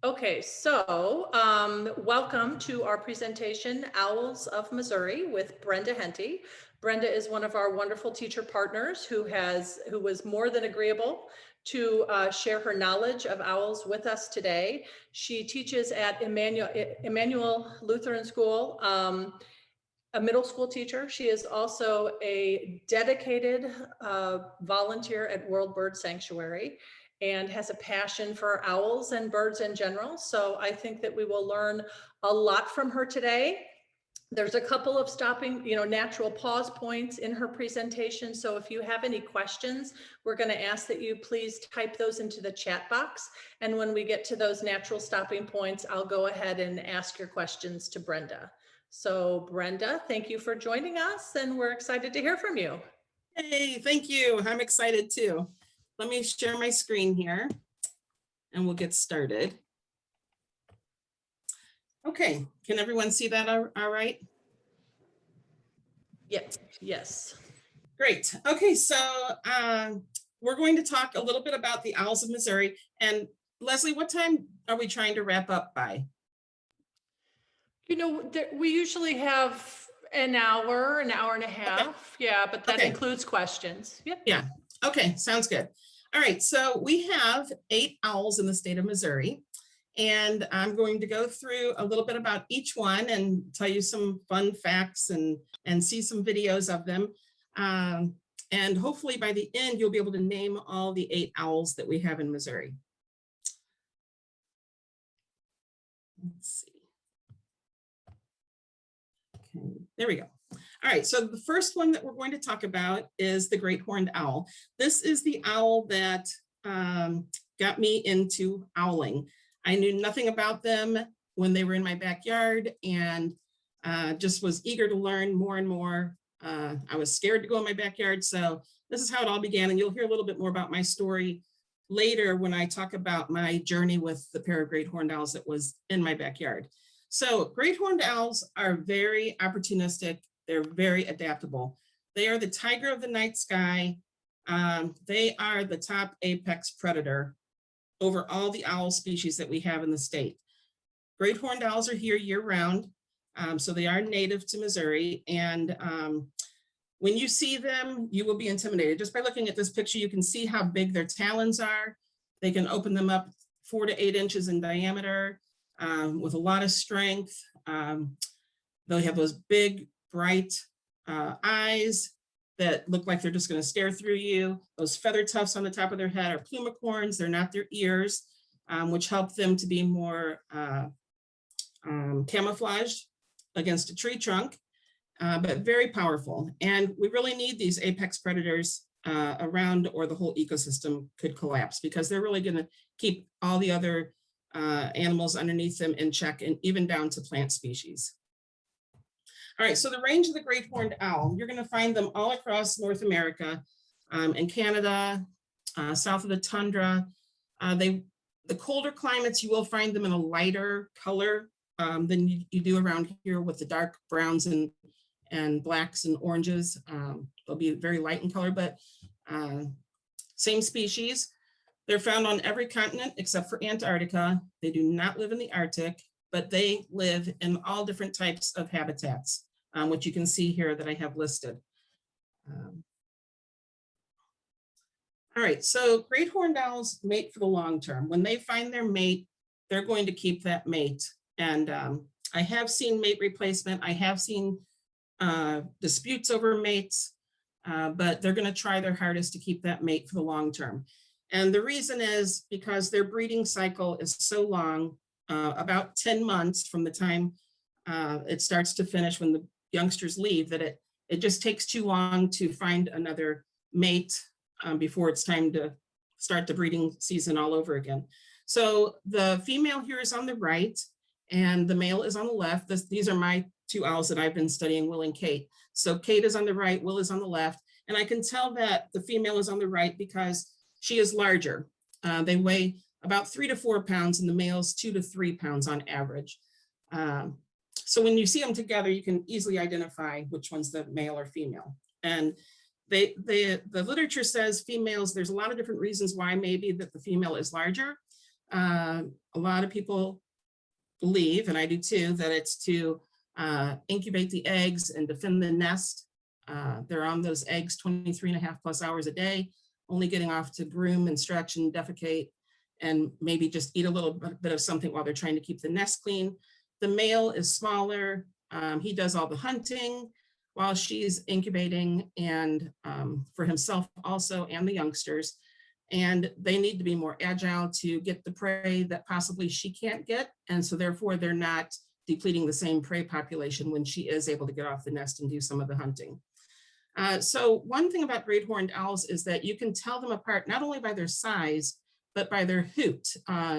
Okay, so welcome to our presentation, Owls of Missouri with Brenda Hente. Brenda is one of our wonderful teacher partners who was more than agreeable to share her knowledge of owls with us today. She teaches at Emmanuel Lutheran School, a middle school teacher. She is also a dedicated volunteer at World Bird Sanctuary and has a passion for owls and birds in general. So I think that we will learn a lot from her today. There's a couple of natural pause points in her presentation. So if you have any questions, we're going to ask that you please type those into the chat box. And when we get to those natural stopping points, I'll go ahead and ask your questions to Brenda. So Brenda, thank you for joining us, and we're excited to hear from you. Hey, thank you. I'm excited too. Let me share my screen here and we'll get started. Okay, can everyone see that all right? Yes. Great. Okay, so we're going to talk a little bit about the Owls of Missouri. And Leslie, what time are we trying to wrap up by? We usually have an hour and a half. Okay. Yeah, but that includes questions. Yep. Yeah. Okay, sounds good. All right, so we have 8 owls in the state of Missouri, and I'm going to go through a little bit about each one and tell you some fun facts and see some videos of them. And hopefully by the end, you'll be able to name all the 8 owls that we have in Missouri. Let's see. Okay, there we go. All right, so the first one that we're going to talk about is the great horned owl. This is the owl that got me into owling. I knew nothing about them when they were in my backyard and just was eager to learn more and more. I was scared to go in my backyard, so this is how it all began, and you'll hear a little bit more about my story later when I talk about my journey with the pair of great horned owls that was in my backyard. So great horned owls are very opportunistic. They're very adaptable. They are the tiger of the night sky. They are the top apex predator over all the owl species that we have in the state. Great horned owls are here year round. So they are native to Missouri. And when you see them, you will be intimidated. Just by looking at this picture, you can see how big their talons are. They can open them up 4 to 8 inches in diameter with a lot of strength. They'll have those big, bright eyes that look like they're just going to stare through you. Those feather tufts on the top of their head are plumicorns. They're not their ears, which help them to be more camouflaged against a tree trunk, but very powerful. And we really need these apex predators around, or the whole ecosystem could collapse, because they're really going to keep all the other animals underneath them in check, and even down to plant species. All right, so the range of the great horned owl, you're going to find them all across North America, in Canada, south of the tundra. The colder climates, you will find them in a lighter color than you do around here with the dark browns and blacks and oranges. They'll be very light in color, but same species. They're found on every continent except for Antarctica. They do not live in the Arctic, but they live in all different types of habitats, which you can see here that I have listed. All right, so great horned owls mate for the long term. When they find their mate, they're going to keep that mate. And I have seen mate replacement. I have seen disputes over mates, but they're going to try their hardest to keep that mate for the long term. And the reason is because their breeding cycle is so long, about 10 months from the time it starts to finish when the youngsters leave, that it just takes too long to find another mate before it's time to start the breeding season all over again. So the female here is on the right and the male is on the left. These are my 2 owls that I've been studying, Will and Kate. So Kate is on the right, Will is on the left. And I can tell that the female is on the right because she is larger. They weigh about 3 to 4 pounds and the males 2 to 3 pounds on average. So when you see them together, you can easily identify which one's the male or female. And the literature says females, there's a lot of different reasons why maybe that the female is larger. A lot of people believe, and I do too, that it's to incubate the eggs and defend the nest. They're on those eggs 23.5+ hours a day, only getting off to groom and stretch and defecate, and maybe just eat a little bit of something while they're trying to keep the nest clean. The male is smaller. He does all the hunting while she's incubating, and for himself also, and the youngsters. And they need to be more agile to get the prey that possibly she can't get. And so therefore they're not depleting the same prey population when she is able to get off the nest and do some of the hunting. So one thing about great horned owls is that you can tell them apart not only by their size, but by their hoot,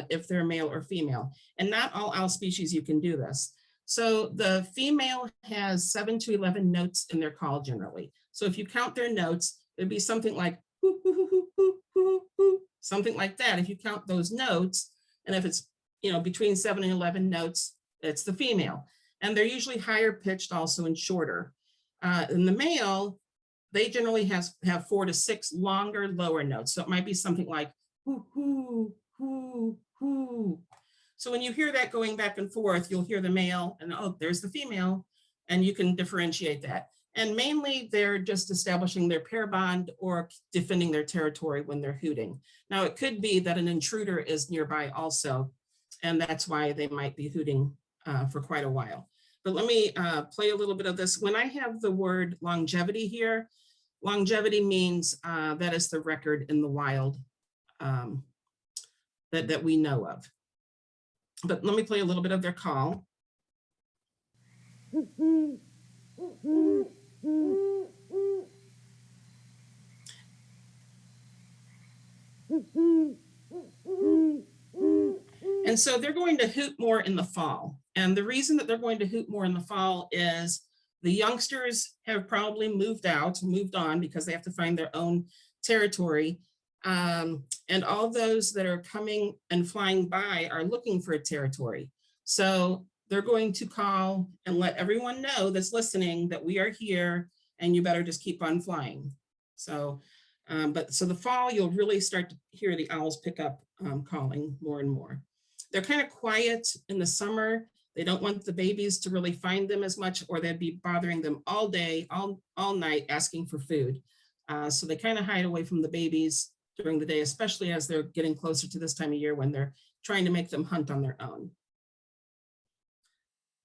if they're male or female. And not all owl species you can do this. So the female has 7 to 11 notes in their call generally. So if you count their notes, it'd be something like hoo, hoo, hoo, hoo, hoo, hoo, hoo, something like that. If you count those notes, and if it's, you know, between 7 and 11 notes, it's the female. And they're usually higher pitched also and shorter. In the male, they generally have 4 to 6 longer, lower notes. So it might be something like hoo, hoo, hoo, hoo. So when you hear that going back and forth, you'll hear the male and, oh, there's the female, and you can differentiate that. And mainly they're just establishing their pair bond or defending their territory when they're hooting. Now it could be that an intruder is nearby also, and that's why they might be hooting for quite a while. But let me play a little bit of this. When I have the word longevity here, longevity means that is the record in the wild that we know of. But let me play a little bit of their call. And so they're going to hoot more in the fall. And the reason that they're going to hoot more in the fall is the youngsters have probably moved on because they have to find their own territory. And all those that are coming and flying by are looking for a territory. So they're going to call and let everyone know that's listening that we are here and you better just keep on flying. So, so the fall, you'll really start to hear the owls pick up calling more and more. They're kind of quiet in the summer. They don't want the babies to really find them as much, or they'd be bothering them all day, all night asking for food. So they kind of hide away from the babies during the day, especially as they're getting closer to this time of year when they're trying to make them hunt on their own.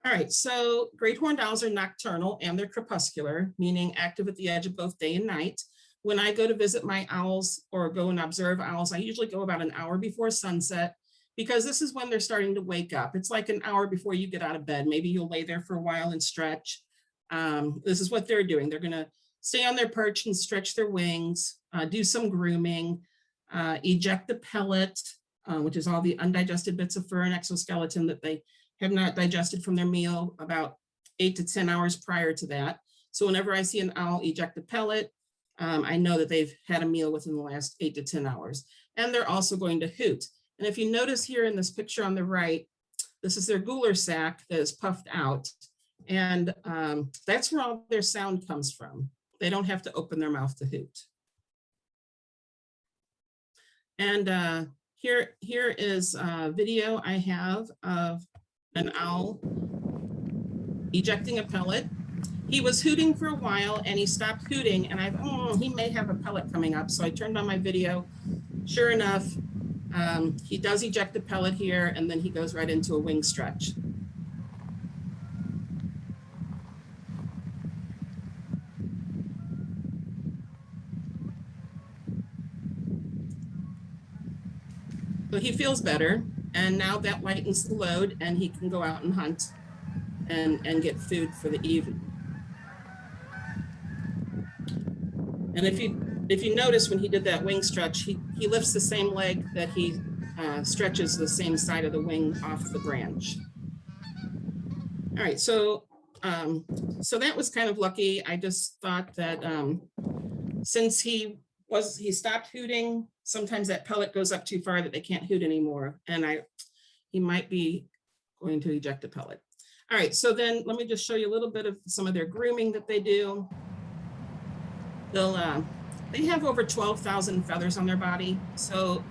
All right, so great horned owls are nocturnal and they're crepuscular, meaning active at the edge of both day and night. When I go to visit my owls or go and observe owls, I usually go about an hour before sunset because this is when they're starting to wake up. It's like an hour before you get out of bed. Maybe you'll lay there for a while and stretch. This is what they're doing. They're gonna stay on their perch and stretch their wings, do some grooming, eject the pellet, which is all the undigested bits of fur and exoskeleton that they have not digested from their meal about 8 to 10 hours prior to that. So whenever I see an owl eject the pellet, I know that they've had a meal within the last 8 to 10 hours. And they're also going to hoot. And if you notice here in this picture on the right, this is their gular sac that is puffed out. And that's where all their sound comes from. They don't have to open their mouth to hoot. And here is a video I have of an owl ejecting a pellet. He was hooting for a while and he stopped hooting, and he may have a pellet coming up. So I turned on my video. Sure enough, he does eject the pellet here, and then he goes right into a wing stretch. So he feels better, and now that lightens the load, and he can go out and hunt and get food for the evening. And if you notice when he did that wing stretch, he lifts the same leg that he stretches the same side of the wing off the branch. All right, so that was kind of lucky. I just thought that since he stopped hooting, sometimes that pellet goes up too far that they can't hoot anymore, and he might be going to eject a pellet. All right, so then let me just show you a little bit of some of their grooming that they do. They have over 12,000 feathers on their body. So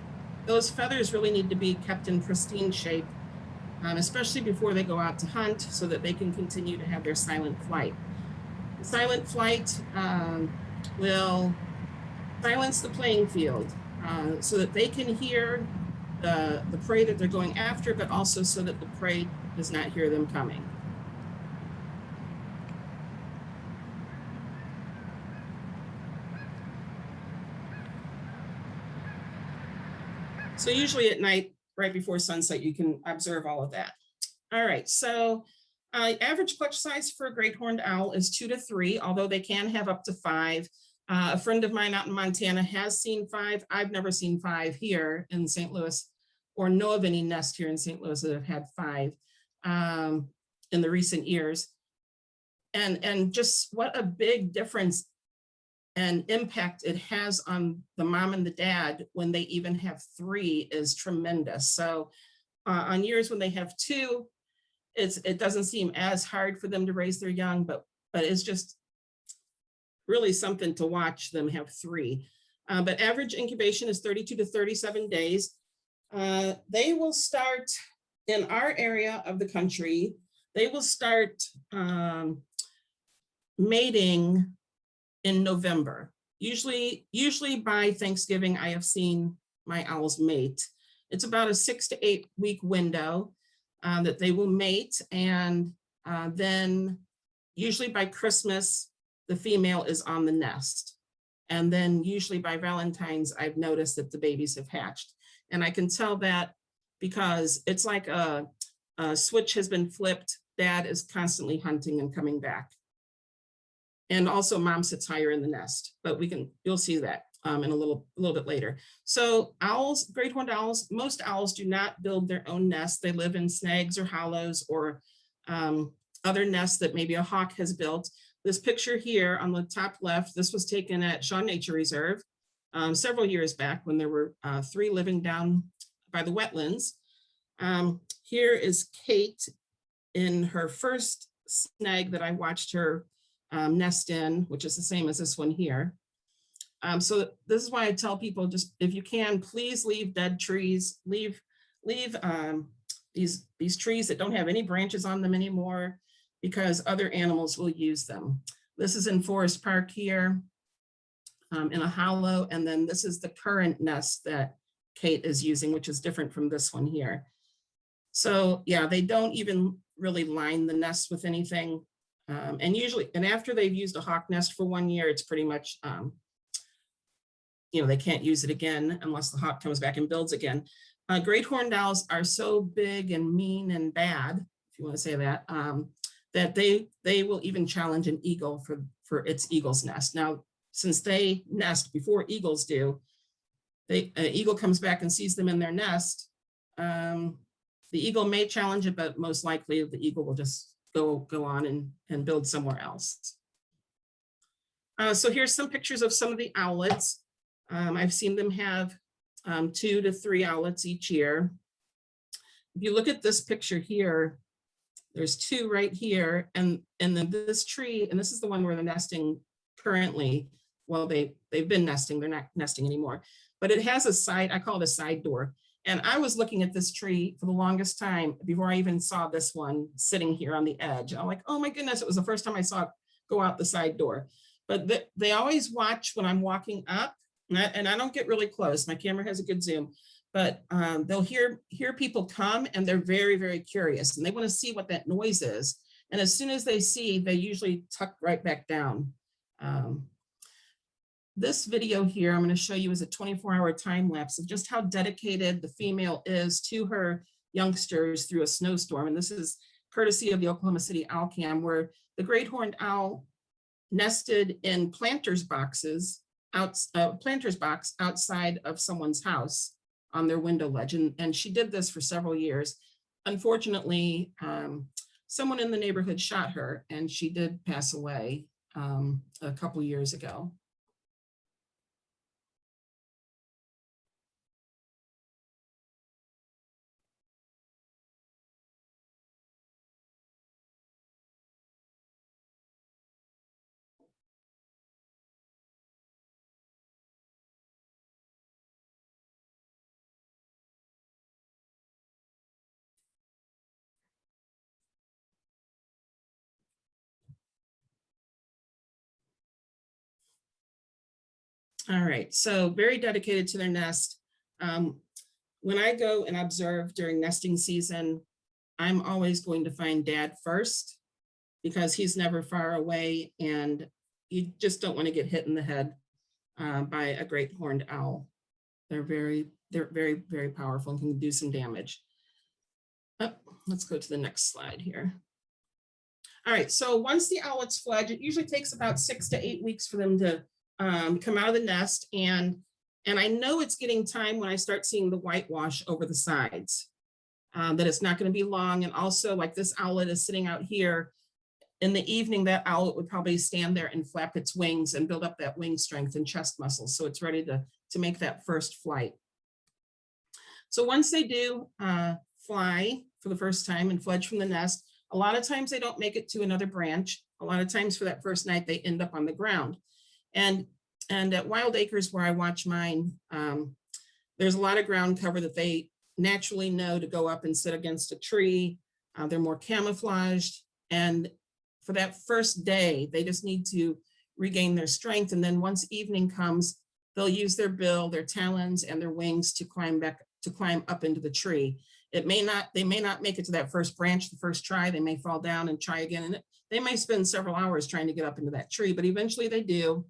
those feathers really need to be kept in pristine shape, especially before they go out to hunt, so that they can continue to have their silent flight. The silent flight will silence the playing field so that they can hear the prey that they're going after, but also so that the prey does not hear them coming. So usually at night, right before sunset, you can observe all of that. All right, so average clutch size for a great horned owl is 2 to 3, although they can have up to 5. A friend of mine out in Montana has seen 5. I've never seen 5 here in St. Louis, or know of any nest here in St. Louis that have had 5 in the recent years. And just what a big difference and impact it has on the mom and the dad when they even have 3 is tremendous. So on years when they have 2, it doesn't seem as hard for them to raise their young, but it's just really something to watch them have 3. But average incubation is 32 to 37 days. They will start in our area of the country. They will start mating in November. Usually by Thanksgiving, I have seen my owls mate. It's about a 6 to 8 week window that they will mate, and then usually by Christmas, the female is on the nest. And then usually by Valentine's, I've noticed that the babies have hatched. And I can tell that because it's like a switch has been flipped. Dad is constantly hunting and coming back. And also mom sits higher in the nest, but you'll see that in a little bit later. So owls, great horned owls, most owls do not build their own nests. They live in snags or hollows or other nests that maybe a hawk has built. This picture here on the top left, this was taken at Shaw Nature Reserve several years back when there were 3 living down by the wetlands. Here is Kate in her first snag that I watched her nest in, which is the same as this one here. So this is why I tell people, just if you can, please leave dead trees, leave these trees that don't have any branches on them anymore, because other animals will use them. This is in Forest Park here in a hollow, and then this is the current nest that Kate is using, which is different from this one here. So yeah, they don't even really line the nest with anything. And after they've used a hawk nest for 1 year, it's pretty much, they can't use it again unless the hawk comes back and builds again. Great horned owls are so big and mean and bad, if you want to say that, that they will even challenge an eagle for its eagle's nest. Now, since they nest before eagles do, an eagle comes back and sees them in their nest. The eagle may challenge it, but most likely the eagle will just go on and build somewhere else. So here's some pictures of some of the owlets. I've seen them have 2 to 3 owlets each year. If you look at this picture here, there's 2 right here, and then this tree, and this is the one where they're nesting currently. Well, they've been nesting, they're not nesting anymore, but it has a side, I call it a side door. And I was looking at this tree for the longest time before I even saw this one sitting here on the edge. I'm like, oh my goodness, it was the first time I saw it go out the side door. But they always watch when I'm walking up, and I don't get really close. My camera has a good zoom, but they'll hear people come, and they're very, very curious, and they want to see what that noise is. And as soon as they see, they usually tuck right back down. This video here I'm going to show you is a 24-hour time lapse of just how dedicated the female is to her youngsters through a snowstorm. And this is courtesy of the Oklahoma City Owl Cam, where the great horned owl nested in planter's box outside of someone's house on their window ledge. And she did this for several years. Unfortunately, someone in the neighborhood shot her, and she did pass away a couple years ago. All right, so very dedicated to their nest. When I go and observe during nesting season, I'm always going to find dad first because he's never far away and you just don't want to get hit in the head by a great horned owl. They're very, very powerful and can do some damage. Oh, let's go to the next slide here. All right, so once the owlets fledge, it usually takes about 6 to 8 weeks for them to come out of the nest. And I know it's getting time when I start seeing the whitewash over the sides, that it's not going to be long. And also, like this owlet is sitting out here, in the evening, that owlet would probably stand there and flap its wings and build up that wing strength and chest muscles. So it's ready to make that first flight. So once they do fly for the first time and fledge from the nest, a lot of times they don't make it to another branch. A lot of times for that first night, they end up on the ground. And at Wild Acres, where I watch mine, there's a lot of ground cover that they naturally know to go up and sit against a tree. They're more camouflaged. And for that first day, they just need to regain their strength. And then once evening comes, they'll use their bill, their talons, and their wings to climb up into the tree. They may not make it to that first branch the first try. They may fall down and try again. And they may spend several hours trying to get up into that tree, but eventually they do.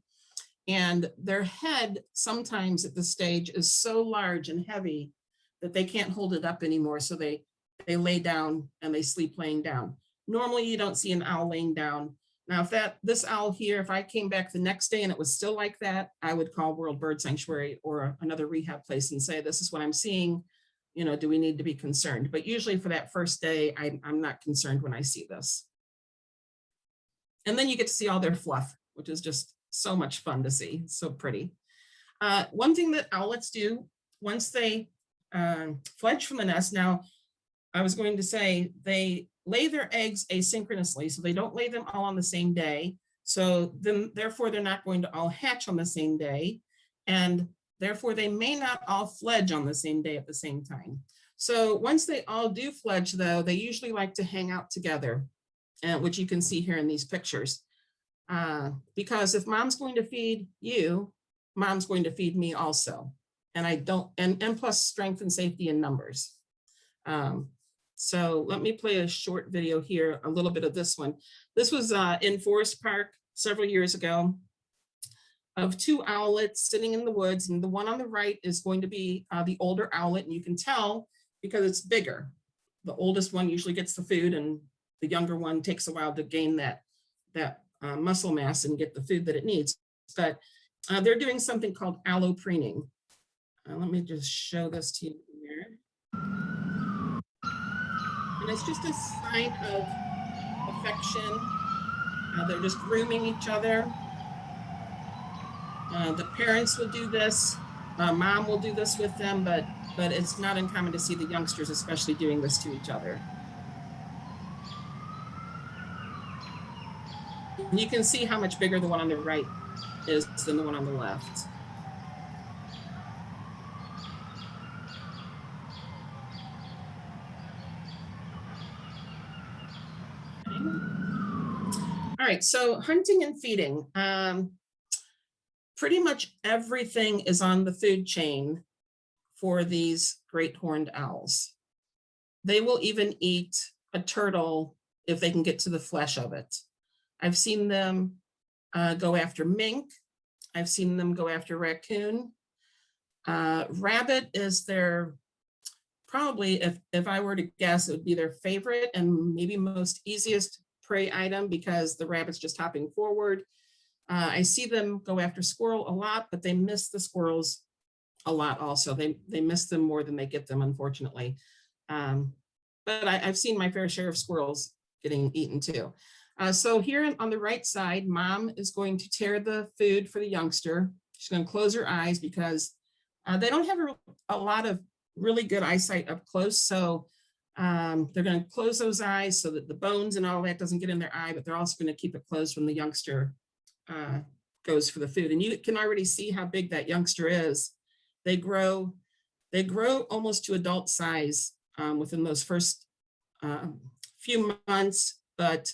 And their head sometimes at this stage is so large and heavy that they can't hold it up anymore. So they lay down and they sleep laying down. Normally you don't see an owl laying down. Now, if this owl here, if I came back the next day and it was still like that, I would call World Bird Sanctuary or another rehab place and say, this is what I'm seeing. You know, do we need to be concerned? But usually for that first day, I'm not concerned when I see this. And then you get to see all their fluff, which is just so much fun to see. It's so pretty. One thing that owlets do once they fledge from the nest, now I was going to say they lay their eggs asynchronously, so they don't lay them all on the same day. So then, therefore, they're not going to all hatch on the same day. And therefore, they may not all fledge on the same day at the same time. So once they all do fledge, though, they usually like to hang out together, which you can see here in these pictures. Because if mom's going to feed you, mom's going to feed me also. And and plus strength and safety in numbers. So let me play a short video here, a little bit of this one. This was in Forest Park several years ago of 2 owlets sitting in the woods. And the one on the right is going to be the older owlet. And you can tell because it's bigger. The oldest one usually gets the food and the younger one takes a while to gain that muscle mass and get the food that it needs. But they're doing something called aloe preening. Let me just show this to you here. And it's just a sign of affection. They're just grooming each other. The parents will do this. Mom will do this with them, but it's not uncommon to see the youngsters especially doing this to each other. And you can see how much bigger the one on the right is than the one on the left. All right, so hunting and feeding. Pretty much everything is on the food chain for these great horned owls. They will even eat a turtle if they can get to the flesh of it. I've seen them go after mink. I've seen them go after raccoon. Rabbit is their, probably, if I were to guess, it would be their favorite and maybe most easiest prey item because the rabbit's just hopping forward. I see them go after squirrel a lot, but they miss the squirrels a lot also. They miss them more than they get them, unfortunately. But I've seen my fair share of squirrels getting eaten too. So here on the right side, mom is going to tear the food for the youngster. She's going to close her eyes because they don't have a lot of really good eyesight up close. So they're going to close those eyes so that the bones and all that doesn't get in their eye, but they're also going to keep it closed when the youngster goes for the food. And you can already see how big that youngster is. They grow almost to adult size within those first few months, but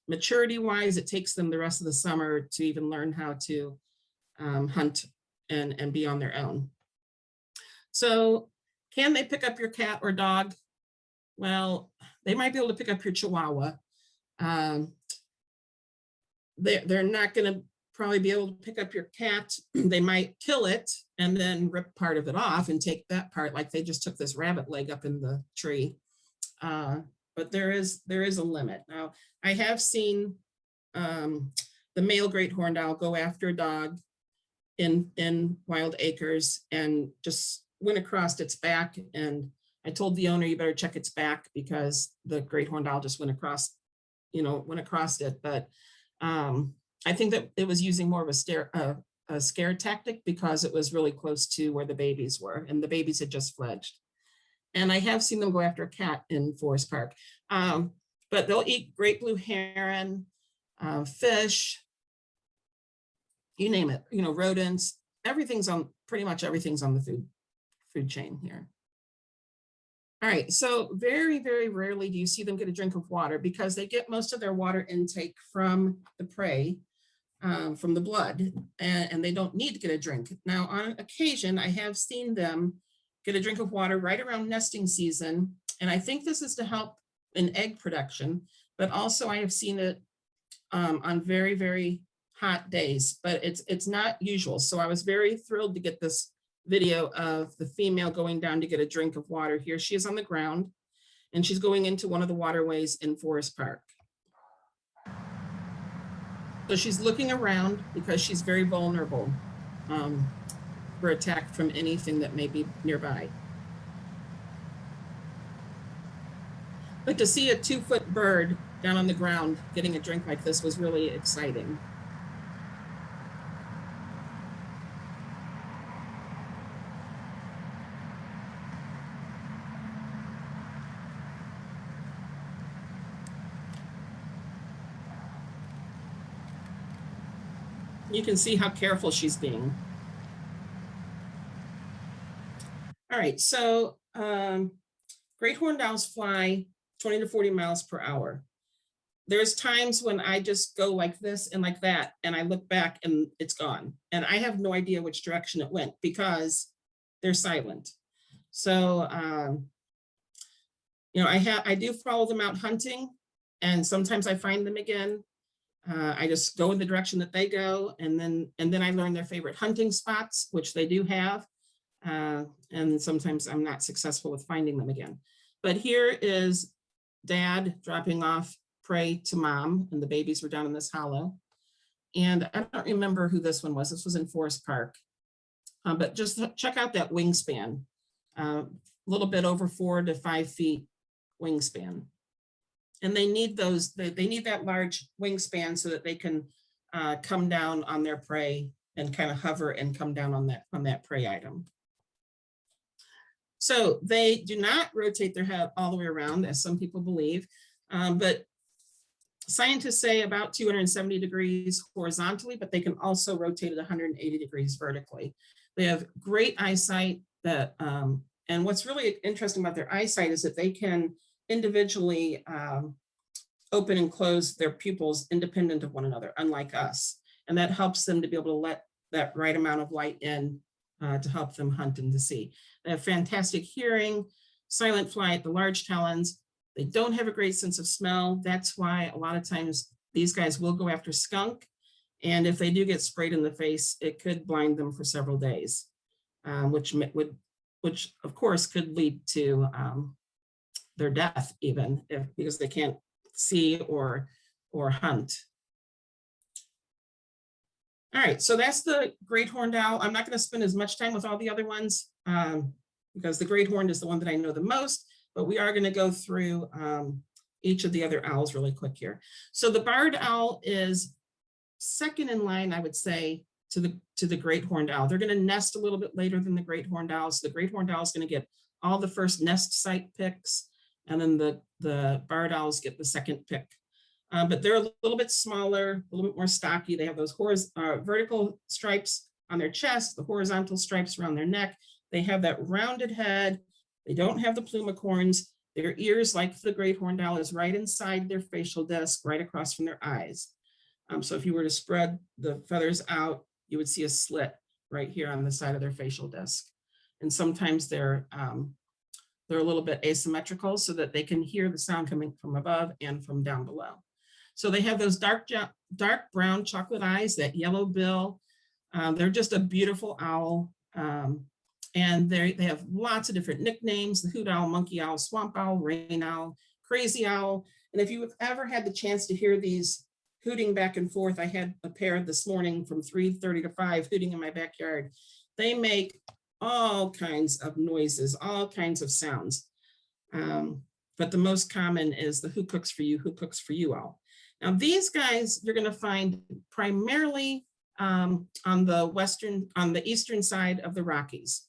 maturity wise, it takes them the rest of the summer to even learn how to hunt and be on their own. So can they pick up your cat or dog? Well, they might be able to pick up your Chihuahua. They're not going to probably be able to pick up your cat. They might kill it and then rip part of it off and take that part, like they just took this rabbit leg up in the tree. But there is a limit. Now, I have seen the male great horned owl go after a dog in wild acres and just went across its back. And I told the owner, you better check its back, because the great horned owl just went across it. But I think that it was using more of a scare tactic, because it was really close to where the babies were, and the babies had just fledged. And I have seen them go after a cat in Forest Park. But they'll eat great blue heron, fish, you name it, rodents, pretty much everything's on the food chain here. All right, so very, very rarely do you see them get a drink of water, because they get most of their water intake from the prey, from the blood, and they don't need to get a drink. Now, on occasion, I have seen them get a drink of water right around nesting season, and I think this is to help in egg production, but also I have seen it on very, very hot days, but it's not usual. So I was very thrilled to get this video of the female going down to get a drink of water. Here she is on the ground, and she's going into one of the waterways in Forest Park. So she's looking around because she's very vulnerable for attack from anything that may be nearby. But to see a 2-foot bird down on the ground getting a drink like this was really exciting. You can see how careful she's being. All right, so great horned owls fly 20 to 40 miles per hour. There's times when I just go like this and like that, and I look back and it's gone. And I have no idea which direction it went, because they're silent. So, I do follow them out hunting, and sometimes I find them again. I just go in the direction that they go, and then I learn their favorite hunting spots, which they do have. And sometimes I'm not successful with finding them again. But here is Dad dropping off prey to Mom, and the babies were down in this hollow. And I don't remember who this one was. This was in Forest Park. But just check out that wingspan, a little bit over 4 to 5 feet wingspan. And they need those, they need that large wingspan so that they can come down on their prey and kind of hover and come down on that prey item. So they do not rotate their head all the way around, as some people believe, but scientists say about 270 degrees horizontally, but they can also rotate at 180 degrees vertically. They have great eyesight, and what's really interesting about their eyesight is that they can individually open and close their pupils independent of one another, unlike us. And that helps them to be able to let that right amount of light in to help them hunt and to see. They have fantastic hearing, silent flight, the large talons. They don't have a great sense of smell. That's why a lot of times these guys will go after skunk. And if they do get sprayed in the face, it could blind them for several days, which of course could lead to their death, even because they can't see or hunt. All right, so that's the great horned owl. I'm not going to spend as much time with all the other ones because the great horned is the one that I know the most, but we are going to go through each of the other owls really quick here. So the barred owl is second in line, I would say, to the great horned owl. They're going to nest a little bit later than the great horned owl. So the great horned owl is going to get all the first nest site picks, and then the barred owls get the second pick. But they're a little bit smaller, a little bit more stocky. They have those vertical stripes on their chest, the horizontal stripes around their neck. They have that rounded head. They don't have the plumicorns. Their ears, like the great horned owl, is right inside their facial disc, right across from their eyes. So if you were to spread the feathers out, you would see a slit right here on the side of their facial disc. And sometimes they're a little bit asymmetrical so that they can hear the sound coming from above and from down below. So they have those dark brown chocolate eyes, that yellow bill. They're just a beautiful owl. And they have lots of different nicknames: the hoot owl, monkey owl, swamp owl, rain owl, crazy owl. And if you've ever had the chance to hear these hooting back and forth, I had a pair this morning from 3:30 to 5 hooting in my backyard. They make all kinds of noises, all kinds of sounds. But the most common is the who cooks for you owl. Now these guys you're going to find primarily on the eastern side of the Rockies.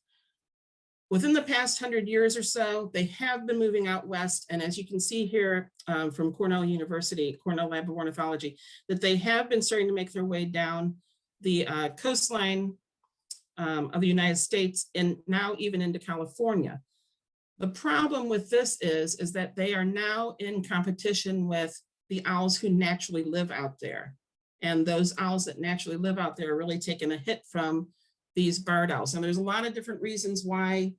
Within the past 100 years or so, they have been moving out west. And as you can see here from Cornell Lab of Ornithology, that they have been starting to make their way down the coastline of the United States and now even into California. The problem with this is that they are now in competition with the owls who naturally live out there. And those owls that naturally live out there are really taking a hit from these barred owls. And there's a lot of different reasons why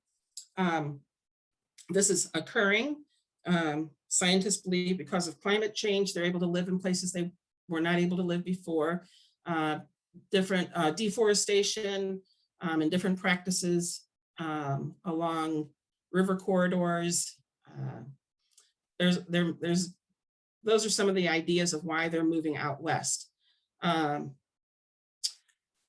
this is occurring. Scientists believe because of climate change, they're able to live in places they were not able to live before. Different deforestation and different practices along river corridors. Those are some of the ideas of why they're moving out west.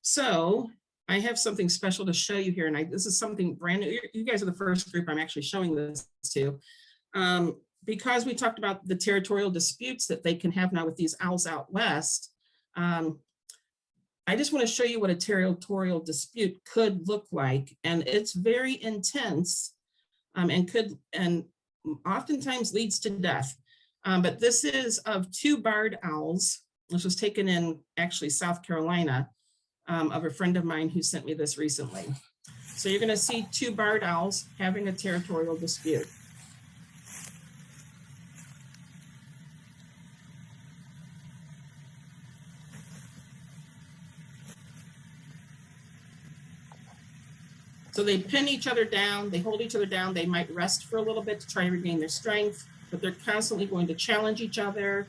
So I have something special to show you here, and this is something brand new. You guys are the first group I'm actually showing this to, because we talked about the territorial disputes that they can have now with these owls out west. I just want to show you what a territorial dispute could look like, and it's very intense, and oftentimes leads to death. But this is of two barred owls. This was taken in actually South Carolina, of a friend of mine who sent me this recently. So you're going to see two barred owls having a territorial dispute. So they pin each other down, they hold each other down, they might rest for a little bit to try to regain their strength, but they're constantly going to challenge each other.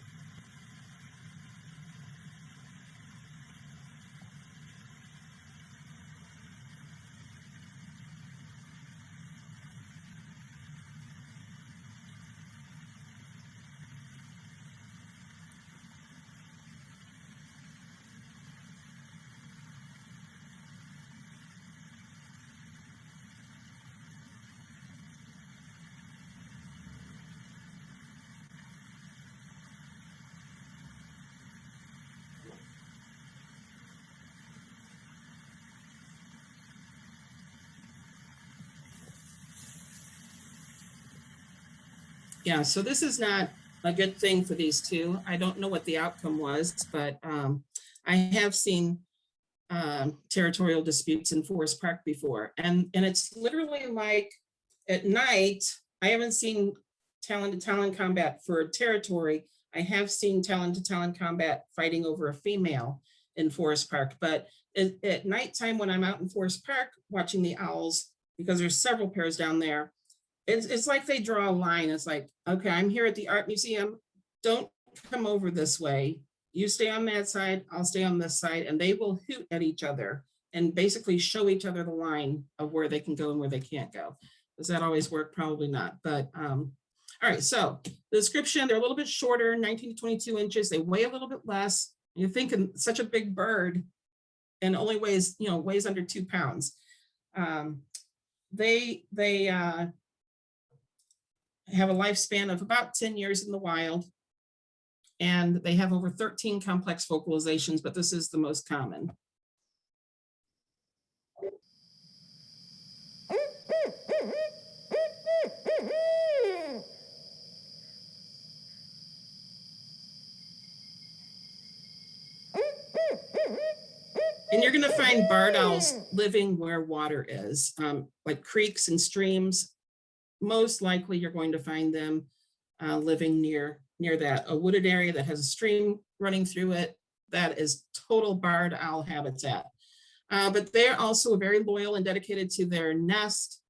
Yeah, so this is not a good thing for these two. I don't know what the outcome was, but I have seen territorial disputes in Forest Park before. And it's literally like at night, I haven't seen talon-to-talon combat for territory. I have seen talon-to-talon combat fighting over a female in Forest Park. But at nighttime when I'm out in Forest Park watching the owls, because there's several pairs down there, it's like they draw a line. It's like, okay, I'm here at the art museum. Don't come over this way. You stay on that side, I'll stay on this side, and they will hoot at each other and basically show each other the line of where they can go and where they can't go. Does that always work? Probably not. But all right, so the description, they're a little bit shorter, 19 to 22 inches. They weigh a little bit less. You're thinking such a big bird and only weighs under 2 pounds. They have a lifespan of about 10 years in the wild, and they have over 13 complex vocalizations, but this is the most common. And you're going to find barred owls living where water is, like creeks and streams. Most likely you're going to find them living near that. A wooded area that has a stream running through it, that is total barred owl habitat. But they're also very loyal and dedicated to their nest.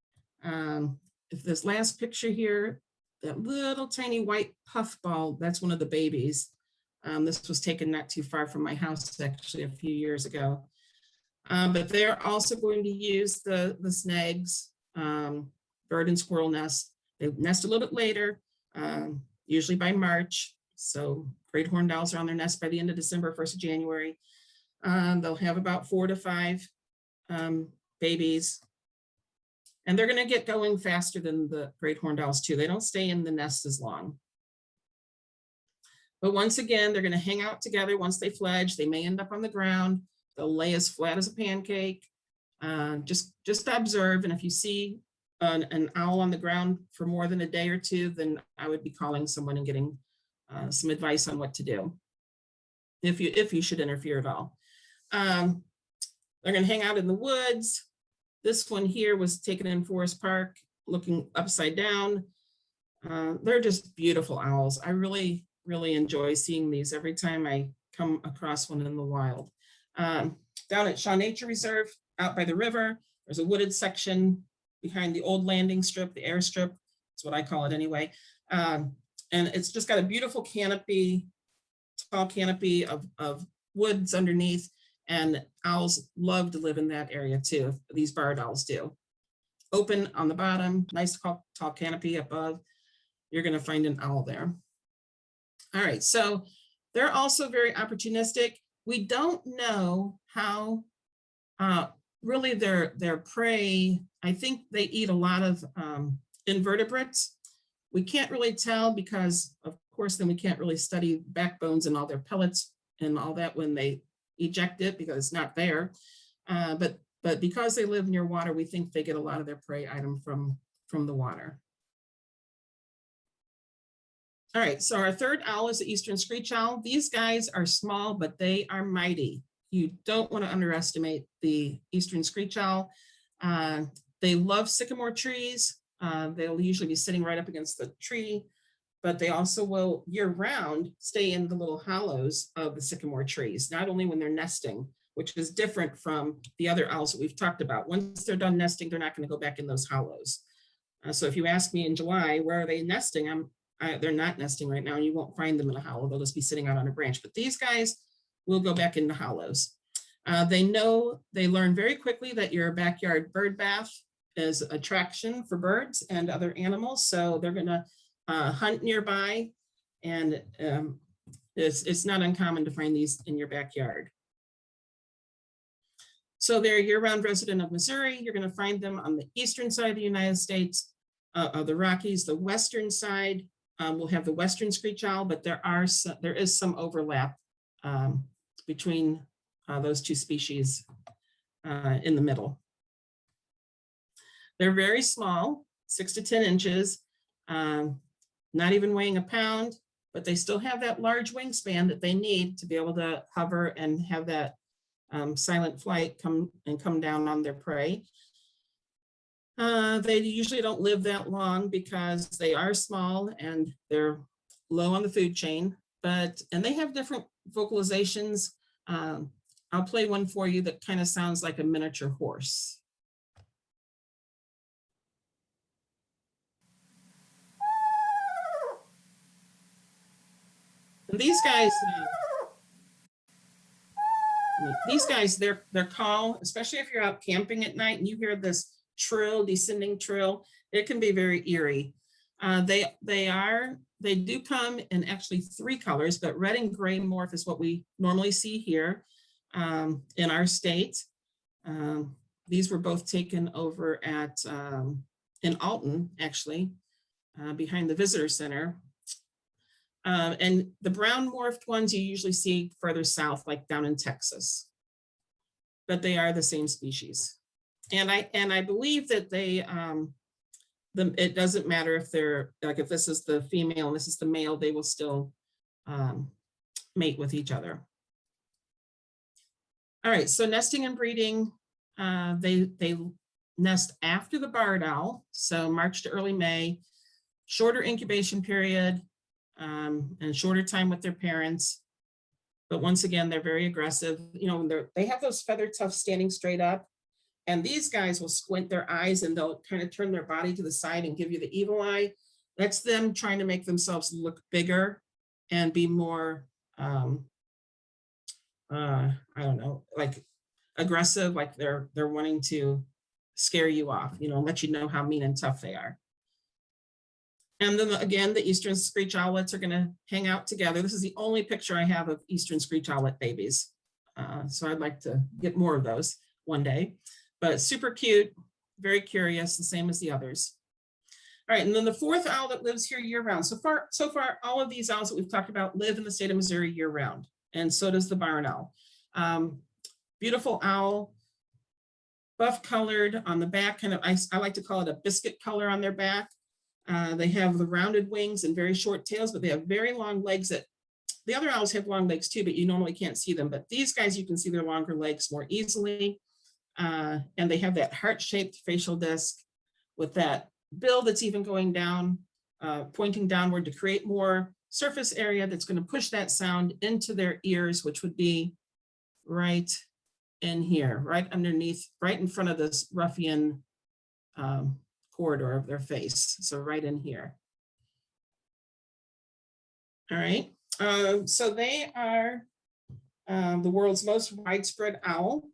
If this last picture here, that little tiny white puffball, that's one of the babies. This was taken not too far from my house, actually, a few years ago. But they're also going to use the snags, bird and squirrel nest. They nest a little bit later, usually by March. So great horned owls are on their nest by the end of December, 1st of January. They'll have about 4 to 5 babies. And they're going to get going faster than the great horned owls too. They don't stay in the nest as long. But once again, they're going to hang out together once they fledge. They may end up on the ground. They'll lay as flat as a pancake. Just observe. And if you see an owl on the ground for more than a day or two, then I would be calling someone and getting some advice on what to do, if you should interfere at all. They're going to hang out in the woods. This one here was taken in Forest Park, looking upside down. They're just beautiful owls. I really enjoy seeing these every time I come across one in the wild. Down at Shaw Nature Reserve, out by the river, there's a wooded section behind the old landing strip, the airstrip. That's what I call it anyway. And it's just got a beautiful canopy, tall canopy of woods underneath, and owls love to live in that area too. These barred owls do. Open on the bottom, nice tall canopy above. You're going to find an owl there. All right, so they're also very opportunistic. We don't know how really their prey. I think they eat a lot of invertebrates. We can't really tell because, of course, then we can't really study backbones and all their pellets and all that when they eject it because it's not there. But because they live near water, we think they get a lot of their prey item from the water. All right, so our third owl is the Eastern Screech Owl. These guys are small, but they are mighty. You don't want to underestimate the Eastern Screech Owl. They love sycamore trees. They'll usually be sitting right up against the tree, but they also will year-round stay in the little hollows of the sycamore trees, not only when they're nesting, which is different from the other owls that we've talked about. Once they're done nesting, they're not going to go back in those hollows. So if you ask me in July, where are they nesting? They're not nesting right now, and you won't find them in a hollow. They'll just be sitting out on a branch. But these guys will go back into hollows. They learn very quickly that your backyard bird bath is attraction for birds and other animals. So they're going to hunt nearby, and it's not uncommon to find these in your backyard. So they're a year-round resident of Missouri. You're going to find them on the eastern side of the United States, of the Rockies. The western side will have the Western Screech Owl, but there is some overlap between those two species in the middle. They're very small, 6 to 10 inches, not even weighing a pound, but they still have that large wingspan that they need to be able to hover and have that silent flight come down on their prey. They usually don't live that long because they are small and they're low on the food chain, and they have different vocalizations. I'll play one for you that kind of sounds like a miniature horse. And these guys, they're call, especially if you're out camping at night and you hear this trill, descending trill, it can be very eerie. They do come in actually 3 colors, but red and gray morph is what we normally see here in our state. These were both taken over at in Alton, actually, behind the visitor center. And the brown morphed ones you usually see further south, like down in Texas, but they are the same species. And I believe that it doesn't matter if they're, like, if this is the female and this is the male, they will still mate with each other. All right, so nesting and breeding, they nest after the barred owl, so March to early May, shorter incubation period, and shorter time with their parents. But once again, they're very aggressive. You know, they have those feather tufts standing straight up. And these guys will squint their eyes and they'll kind of turn their body to the side and give you the evil eye. That's them trying to make themselves look bigger and be more, I don't know, like aggressive, like they're wanting to scare you off, you know, let you know how mean and tough they are. And then again, the Eastern Screech Owlets are going to hang out together. This is the only picture I have of Eastern Screech Owlet babies. So I'd like to get more of those one day, but super cute, very curious, the same as the others. All right, and then the fourth owl that lives here year round. So far, all of these owls that we've talked about live in the state of Missouri year round, and so does the barn owl. Beautiful owl, buff colored on the back, kind of, I like to call it a biscuit color on their back. They have the rounded wings and very short tails, but they have very long legs. That the other owls have long legs too, but you normally can't see them. But these guys, you can see their longer legs more easily. And they have that heart-shaped facial disc with that bill that's even going down, pointing downward to create more surface area that's going to push that sound into their ears, which would be right in here, right underneath, right in front of this ruffian corridor of their face. So right in here. All right. So they are the world's most widespread owl,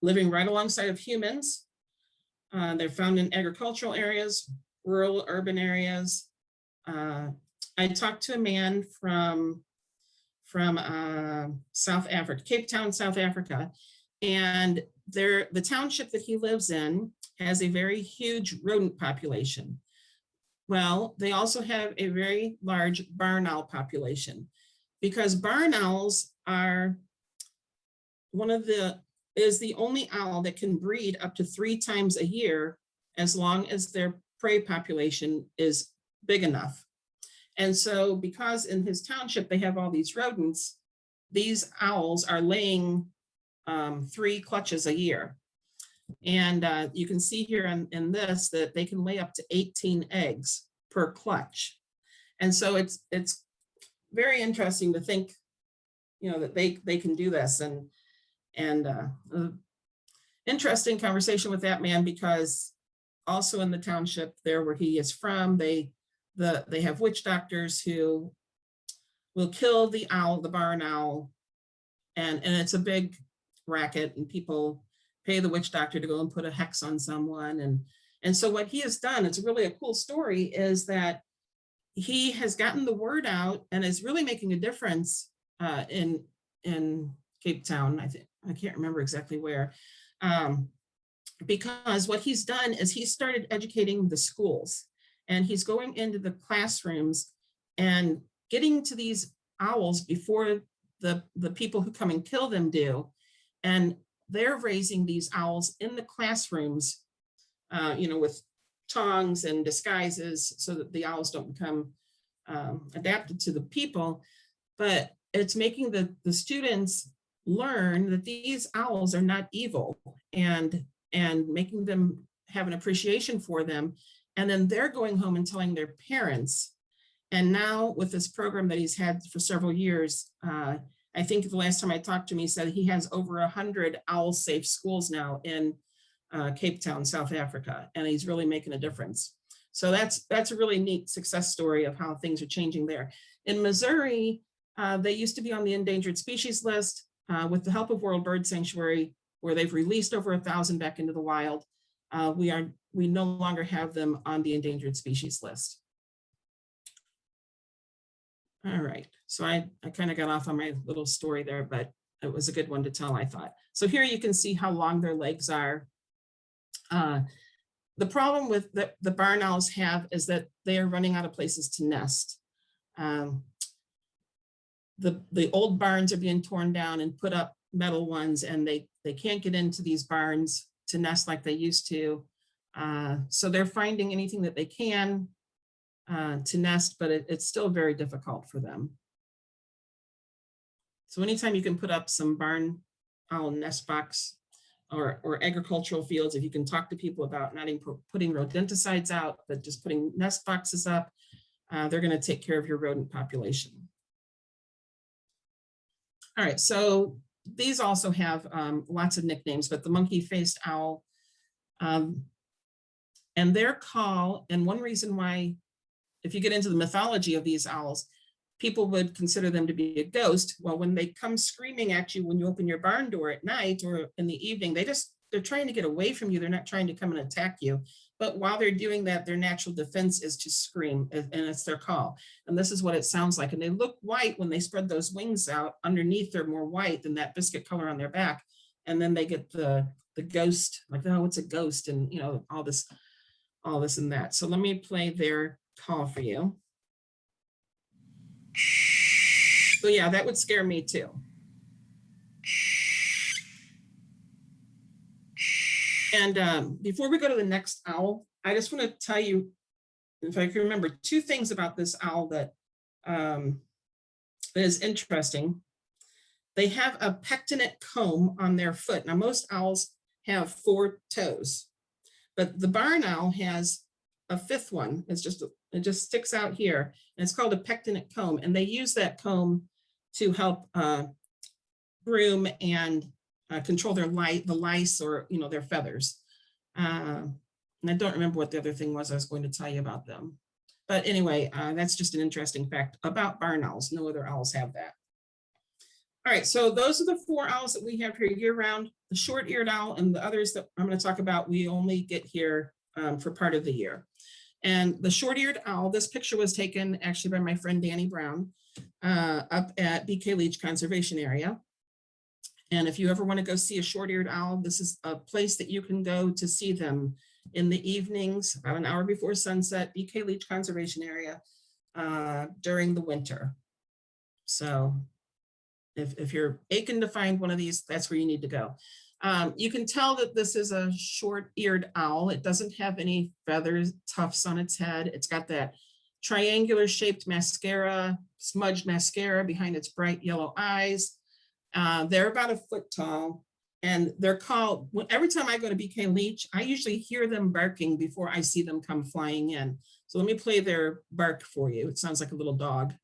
living right alongside of humans. They're found in agricultural areas, rural, urban areas. I talked to a man from South Africa, Cape Town, South Africa, and the township that he lives in has a very huge rodent population. Well, they also have a very large barn owl population, because barn owls are is the only owl that can breed up to 3 times a year as long as their prey population is big enough. And so because in his township they have all these rodents, these owls are laying 3 clutches a year. And you can see here in this that they can lay up to 18 eggs per clutch. And so it's very interesting to think, you know, that they can do this. And interesting conversation with that man, because also in the township there where he is from, they have witch doctors who will kill the owl, the barn owl, and it's a big racket, and people pay the witch doctor to go and put a hex on someone. And so what he has done, it's really a cool story, is that he has gotten the word out and is really making a difference in Cape Town. I can't remember exactly where, because what he's done is he started educating the schools, and he's going into the classrooms and getting to these owls before the people who come and kill them do. And they're raising these owls in the classrooms, you know, with tongs and disguises so that the owls don't become adapted to the people. But it's making the students learn that these owls are not evil, and making them have an appreciation for them. And then they're going home and telling their parents. And now with this program that he's had for several years, I think the last time I talked to him, he said he has over 100 owl-safe schools now in Cape Town, South Africa, and he's really making a difference. So that's a really neat success story of how things are changing there. In Missouri, they used to be on the endangered species list. With the help of World Bird Sanctuary, where they've released over 1,000 back into the wild, we no longer have them on the endangered species list. All right, so I kind of got off on my little story there, but it was a good one to tell, I thought. So here you can see how long their legs are. The problem with the barn owls have is that they are running out of places to nest. The old barns are being torn down and put up metal ones, and they can't get into these barns to nest like they used to. So they're finding anything that they can to nest, but it's still very difficult for them. So anytime you can put up some barn owl nest box or agricultural fields, if you can talk to people about not even putting rodenticides out, but just putting nest boxes up, they're going to take care of your rodent population. All right, so these also have lots of nicknames, but the monkey-faced owl, and their call, and one reason why, if you get into the mythology of these owls, people would consider them to be a ghost. Well, when they come screaming at you when you open your barn door at night or in the evening, they're trying to get away from you. They're not trying to come and attack you. But while they're doing that, their natural defense is to scream, and it's their call. And this is what it sounds like. And they look white when they spread those wings out. Underneath, they're more white than that biscuit color on their back. And then they get the ghost, like, oh, it's a ghost, and all this and that. So let me play their call for you. So yeah, that would scare me too. And before we go to the next owl, I just want to tell you, if I can remember, two things about this owl that is interesting. They have a pectinate comb on their foot. Now, most owls have 4 toes, but the barn owl has a 5th one. It just sticks out here, and it's called a pectinate comb. And they use that comb to help groom and control the lice or their feathers. And I don't remember what the other thing was I was going to tell you about them. But anyway, that's just an interesting fact about barn owls. No other owls have that. All right, so those are the 4 owls that we have here year round. The short-eared owl and the others that I'm going to talk about, we only get here for part of the year. And the short-eared owl, this picture was taken actually by my friend Danny Brown up at BK Leach Conservation Area. And if you ever want to go see a short-eared owl, this is a place that you can go to see them in the evenings, about an hour before sunset, BK Leach Conservation Area during the winter. So if you're aching to find one of these, that's where you need to go. You can tell that this is a short-eared owl. It doesn't have any feathers, tufts on its head. It's got that triangular shaped mascara, smudged mascara behind its bright yellow eyes. They're about 1 foot tall, and they're called, every time I go to BK Leach, I usually hear them barking before I see them come flying in. So let me play their bark for you. It sounds like a little dog.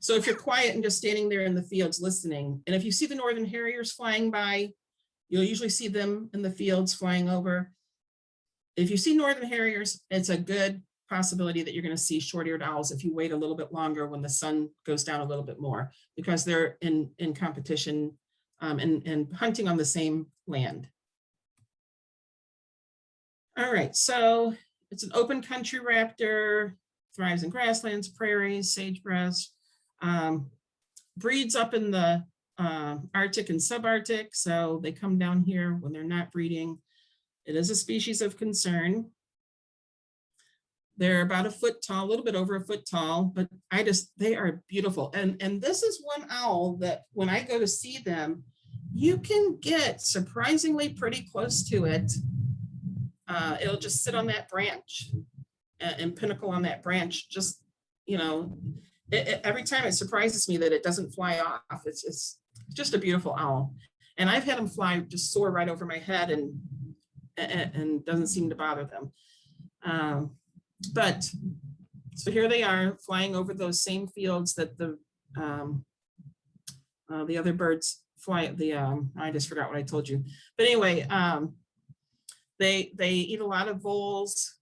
So if you're quiet and just standing there in the fields listening, and if you see the northern harriers flying by, you'll usually see them in the fields flying over. If you see northern harriers, it's a good possibility that you're going to see short-eared owls if you wait a little bit longer when the sun goes down a little bit more, because they're in competition and hunting on the same land. All right, so it's an open country raptor, thrives in grasslands, prairies, sagebrush, breeds up in the Arctic and subarctic, so they come down here when they're not breeding. It is a species of concern. They're about 1 foot tall, a little bit over 1 foot tall, but they are beautiful. And this is one owl that when I go to see them, you can get surprisingly pretty close to it. It'll just sit on that branch and pinnacle on that branch. Just, every time it surprises me that it doesn't fly off. It's just a beautiful owl. And I've had them fly, just soar right over my head and doesn't seem to bother them. But so here they are flying over those same fields that the other birds fly. I just forgot what I told you. But anyway, they eat a lot of voles.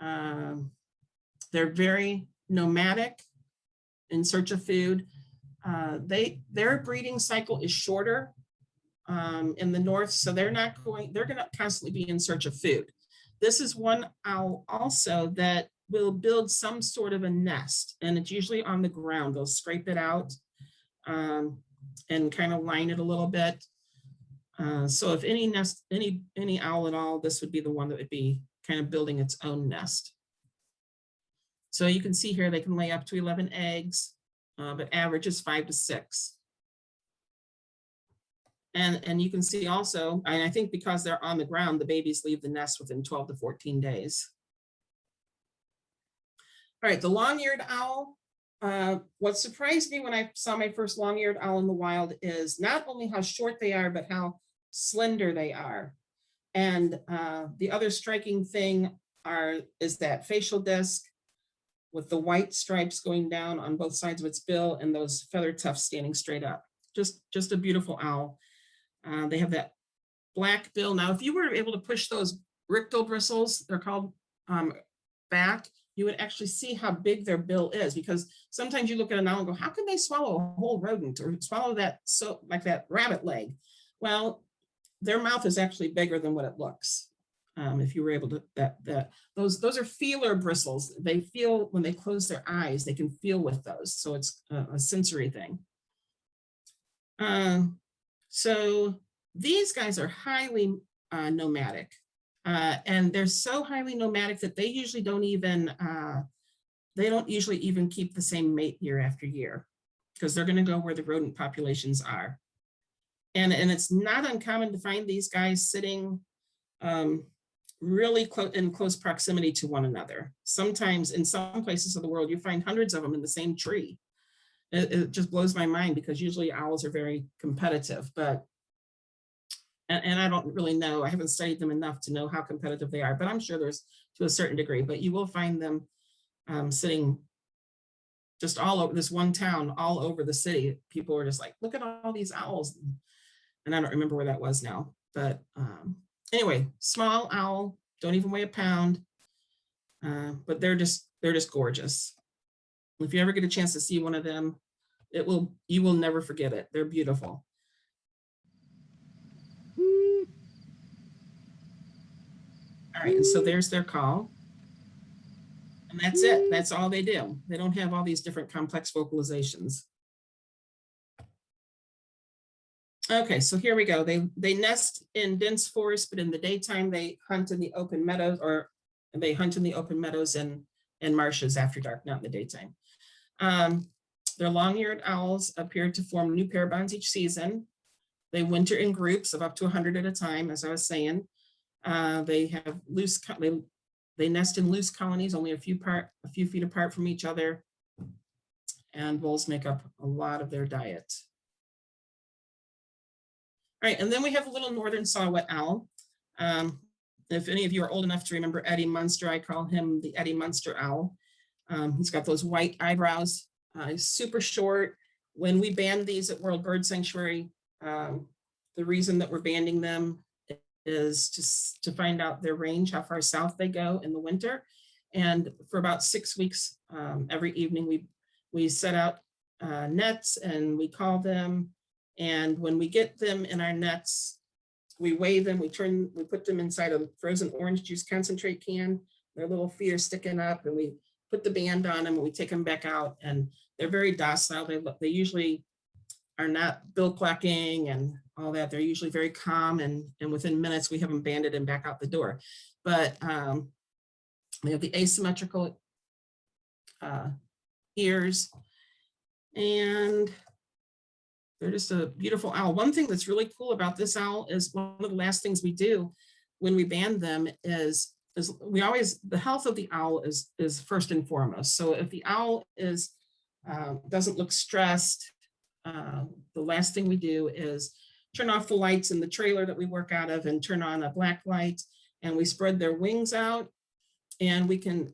They're very nomadic in search of food. Their breeding cycle is shorter in the north, so they're going to constantly be in search of food. This is one owl also that will build some sort of a nest, and it's usually on the ground. They'll scrape it out and kind of line it a little bit. So if any owl at all, this would be the one that would be kind of building its own nest. So you can see here they can lay up to 11 eggs, but average is 5 to 6. And you can see also, and I think because they're on the ground, the babies leave the nest within 12 to 14 days. All right, the long-eared owl. What surprised me when I saw my first long-eared owl in the wild is not only how short they are, but how slender they are. And the other striking thing is that facial disc with the white stripes going down on both sides of its bill and those feather tufts standing straight up. Just a beautiful owl. They have that black bill. Now, if you were able to push those rictal bristles, they're called, back, you would actually see how big their bill is, because sometimes you look at an owl and go, how can they swallow a whole rodent or swallow that, so like that rabbit leg? Well, their mouth is actually bigger than what it looks. If you were able to, those are feeler bristles. They feel when they close their eyes, they can feel with those. So it's a sensory thing. So these guys are highly nomadic. And they're so highly nomadic that they usually don't even keep the same mate year after year, because they're going to go where the rodent populations are. And it's not uncommon to find these guys sitting really in close proximity to one another. Sometimes in some places of the world, you find hundreds of them in the same tree. It just blows my mind, because usually owls are very competitive, but and I don't really know, I haven't studied them enough to know how competitive they are, but I'm sure there's to a certain degree, but you will find them sitting just all over this one town, all over the city. People are just like, look at all these owls. And I don't remember where that was now, but anyway, small owl, don't even weigh a pound, but they're just gorgeous. If you ever get a chance to see one of them, you will never forget it. They're beautiful. All right, and so there's their call. And that's it. That's all they do. They don't have all these different complex vocalizations. Okay, so here we go. They nest in dense forests, but in the daytime they hunt in the open meadows, or they hunt in the open meadows and marshes after dark, not in the daytime. Their long-eared owls appear to form new pair bonds each season. They winter in groups of up to 100 at a time, as I was saying. They have they nest in loose colonies, only a few feet apart from each other. And voles make up a lot of their diet. All right, and then we have a little northern saw-whet owl. If any of you are old enough to remember Eddie Munster, I call him the Eddie Munster Owl. He's got those white eyebrows. He's super short. When we band these at World Bird Sanctuary, the reason that we're banding them is to find out their range, how far south they go in the winter. And for about 6 weeks, every evening we set out nets and we call them. And when we get them in our nets, we weigh them, we put them inside a frozen orange juice concentrate can. Their little feet are sticking up, and we put the band on them and we take them back out, and they're very docile. They usually are not bill clacking and all that. They're usually very calm, and within minutes we have them banded and back out the door. But we have the asymmetrical ears, and they're just a beautiful owl. One thing that's really cool about this owl is one of the last things we do when we band them is we always, the health of the owl is first and foremost. So if the owl doesn't look stressed, the last thing we do is turn off the lights in the trailer that we work out of and turn on a black light, and we spread their wings out, and we can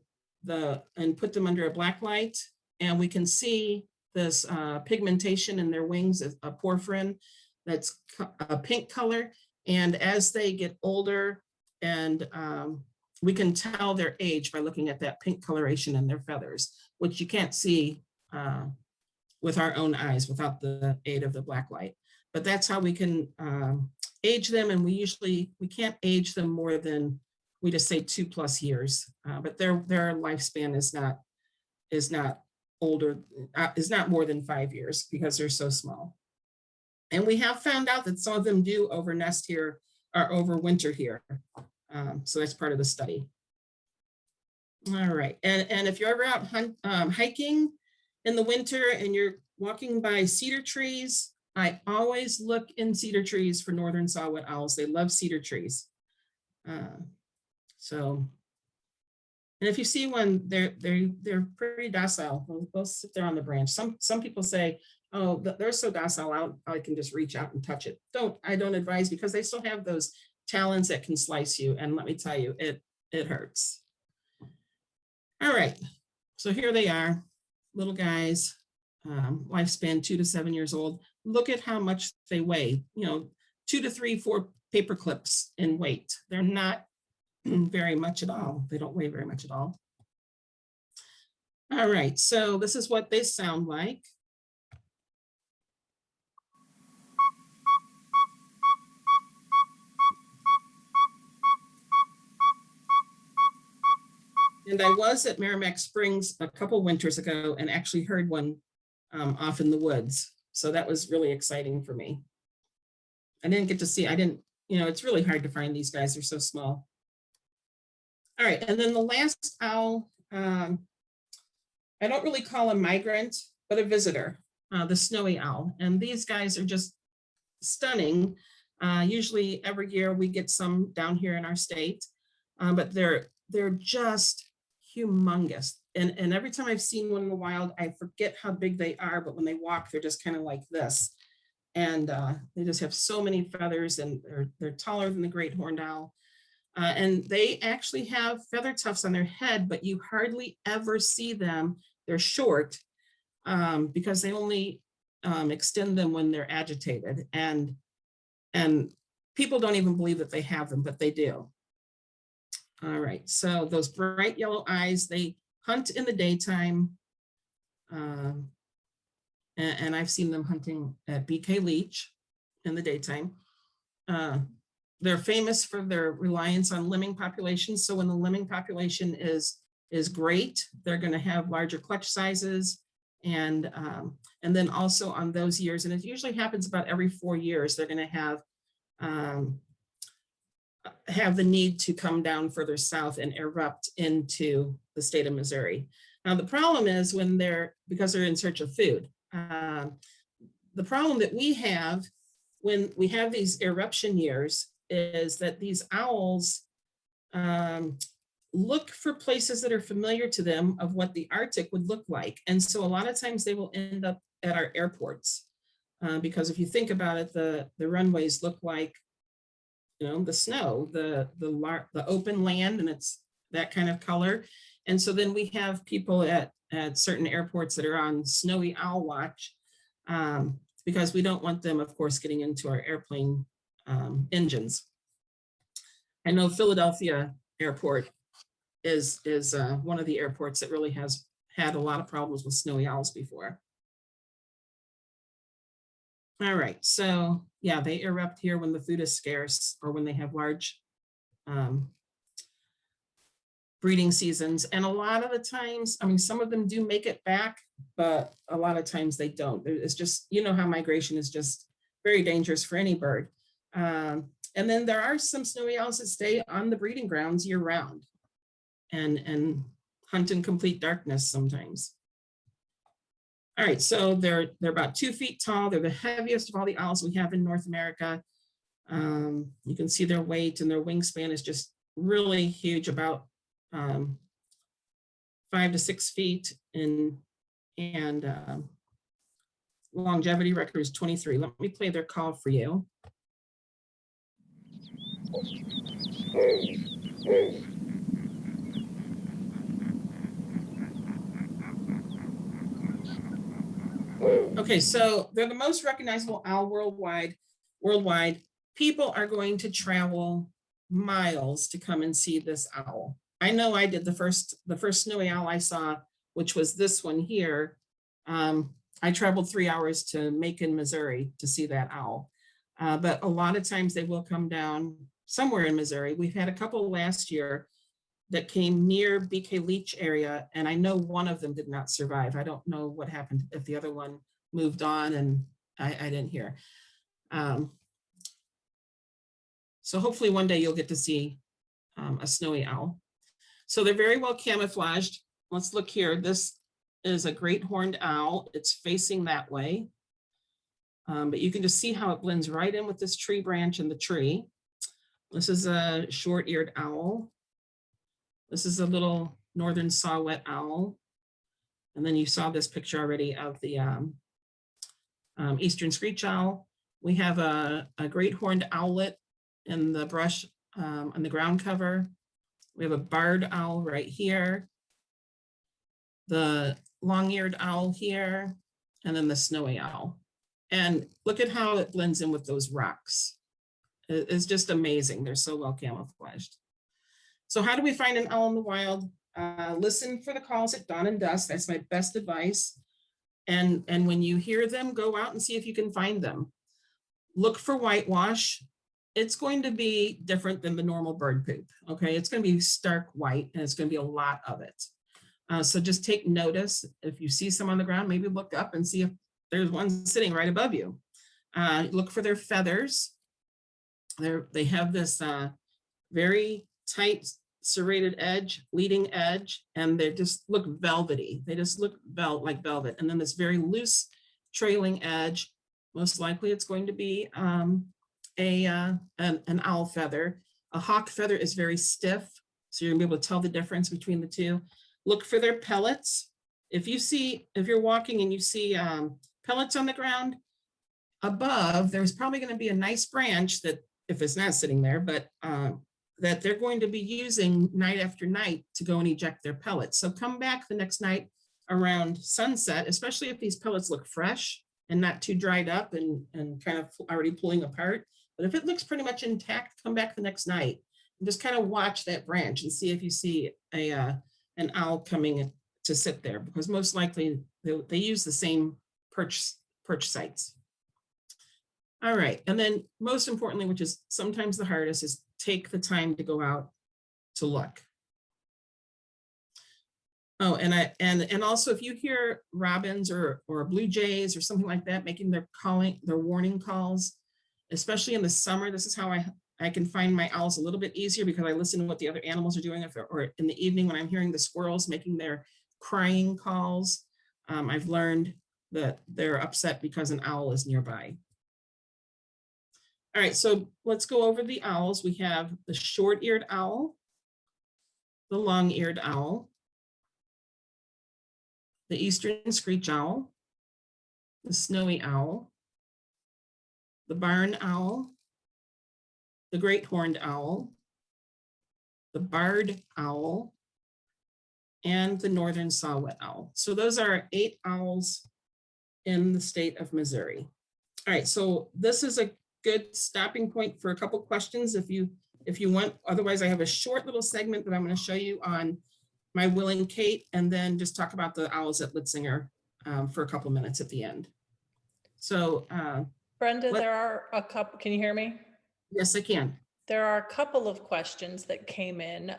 put them under a black light, and we can see this pigmentation in their wings, a porphyrin that's a pink color. And as they get older, and we can tell their age by looking at that pink coloration in their feathers, which you can't see with our own eyes without the aid of the black light. But that's how we can age them. And we can't age them more than, we just say 2+ years, but their lifespan is not older, is not more than 5 years, because they're so small. And we have found out that some of them do overnest here or overwinter here. So that's part of the study. All right, and if you're ever out hiking in the winter and you're walking by cedar trees, I always look in cedar trees for northern saw-whet owls. They love cedar trees. And if you see one, they're pretty docile. They'll sit there on the branch. Some people say, oh, they're so docile, I can just reach out and touch it. I don't advise, because they still have those talons that can slice you. And let me tell you, it hurts. All right, so here they are, little guys, lifespan 2 to 7 years old. Look at how much they weigh, 2 to 3, 4 paper clips in weight. They're not very much at all. They don't weigh very much at all. All right, so this is what they sound like. And I was at Merrimack Springs a couple winters ago and actually heard one off in the woods. So that was really exciting for me. I didn't get to see, it's really hard to find these guys. They're so small. All right, and then the last owl, I don't really call a migrant, but a visitor, the snowy owl. And these guys are just stunning. Usually every year we get some down here in our state, but they're just humongous. And every time I've seen one in the wild, I forget how big they are, but when they walk, they're just kind of like this. And they just have so many feathers, and they're taller than the great horned owl. And they actually have feather tufts on their head, but you hardly ever see them. They're short because they only extend them when they're agitated. And people don't even believe that they have them, but they do. All right, so those bright yellow eyes, they hunt in the daytime. And I've seen them hunting at BK Leach in the daytime. They're famous for their reliance on lemming populations. So when the lemming population is great, they're going to have larger clutch sizes. And then also on those years, and it usually happens about every 4 years, they're going to have the need to come down further south and erupt into the state of Missouri. Now, the problem is because they're in search of food. The problem that we have when we have these eruption years is that these owls look for places that are familiar to them of what the Arctic would look like. And so a lot of times they will end up at our airports because if you think about it, the runways look like, the snow, the open land, and it's that kind of color. And so then we have people at certain airports that are on snowy owl watch because we don't want them, of course, getting into our airplane engines. I know Philadelphia Airport is one of the airports that really has had a lot of problems with snowy owls before. All right, so yeah, they erupt here when the food is scarce or when they have large breeding seasons. And a lot of the times, some of them do make it back, but a lot of times they don't. It's just, how migration is just very dangerous for any bird. And then there are some snowy owls that stay on the breeding grounds year round and hunt in complete darkness sometimes. All right, so they're about 2 feet tall. They're the heaviest of all the owls we have in North America. You can see their weight, and their wingspan is just really huge, about 5 to 6 feet, and longevity record is 23. Let me play their call for you. Okay, so they're the most recognizable owl worldwide. People are going to travel miles to come and see this owl. I know I did the first snowy owl I saw, which was this one here. I traveled 3 hours to Macon, Missouri to see that owl. But a lot of times they will come down somewhere in Missouri. We've had a couple last year that came near BK Leach area, and I know one of them did not survive. I don't know what happened, if the other one moved on, and I didn't hear. So hopefully one day you'll get to see a snowy owl. So they're very well camouflaged. Let's look here. This is a great horned owl. It's facing that way. But you can just see how it blends right in with this tree branch and the tree. This is a short-eared owl. This is a little northern saw-whet owl. And then you saw this picture already of the eastern screech owl. We have a great horned owlet in the brush on the ground cover. We have a barred owl right here. the long-eared owl here, and then the snowy owl. And look at how it blends in with those rocks. It's just amazing. They're so well camouflaged. So how do we find an owl in the wild? Listen for the calls at dawn and dusk. That's my best advice. And when you hear them, go out and see if you can find them. Look for whitewash. It's going to be different than the normal bird poop. Okay, it's going to be stark white, and it's going to be a lot of it. So just take notice. If you see some on the ground, maybe look up and see if there's one sitting right above you. Look for their feathers. They have this very tight serrated edge, leading edge, and they just look velvety. They just look like velvet. And then this very loose trailing edge. Most likely it's going to be an owl feather. A hawk feather is very stiff, so you're gonna be able to tell the difference between the two. Look for their pellets. If you're walking and you see pellets on the ground, above, there's probably gonna be a nice branch that, if it's not sitting there, but that they're going to be using night after night to go and eject their pellets. So come back the next night around sunset, especially if these pellets look fresh and not too dried up and kind of already pulling apart. But if it looks pretty much intact, come back the next night and just kind of watch that branch and see if you see an owl coming to sit there, because most likely they use the same perch sites. All right, and then most importantly, which is sometimes the hardest, is take the time to go out to look. Oh, and also if you hear robins or blue jays or something like that making their warning calls, especially in the summer, this is how I can find my owls a little bit easier, because I listen to what the other animals are doing, or in the evening when I'm hearing the squirrels making their crying calls. I've learned that they're upset because an owl is nearby. All right, so let's go over the owls. We have the short-eared owl, the long-eared owl, the eastern screech owl, the snowy owl, the barn owl, the great horned owl, the barred owl, and the northern saw-whet owl. So those are 8 owls in the state of Missouri. All right, so this is a good stopping point for a couple questions if you want. Otherwise, I have a short little segment that I'm going to show you on my Will and Kate, and then just talk about the owls at Litzinger for a couple minutes at the end. So Brenda, there are a couple, can you hear me? Yes, I can. There are a couple of questions that came in.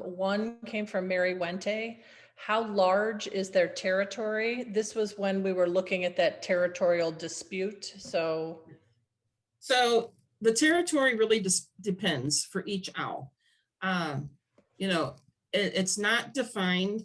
One came from Mary Wente. How large is their territory? This was when we were looking at that territorial dispute. So the territory really just depends for each owl. It's not defined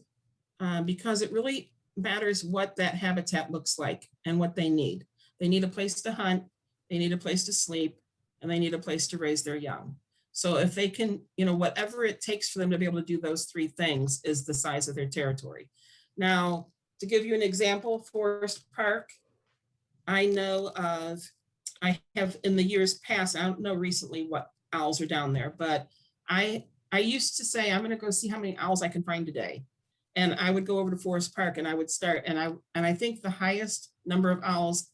because it really matters what that habitat looks like and what they need. They need a place to hunt, they need a place to sleep, and they need a place to raise their young. So if they can, whatever it takes for them to be able to do those 3 things is the size of their territory. Now, to give you an example, Forest Park, I have in the years past, I don't know recently what owls are down there, but I used to say, I'm going to go see how many owls I can find today. And I would go over to Forest Park and I would start, and I think the highest number of owls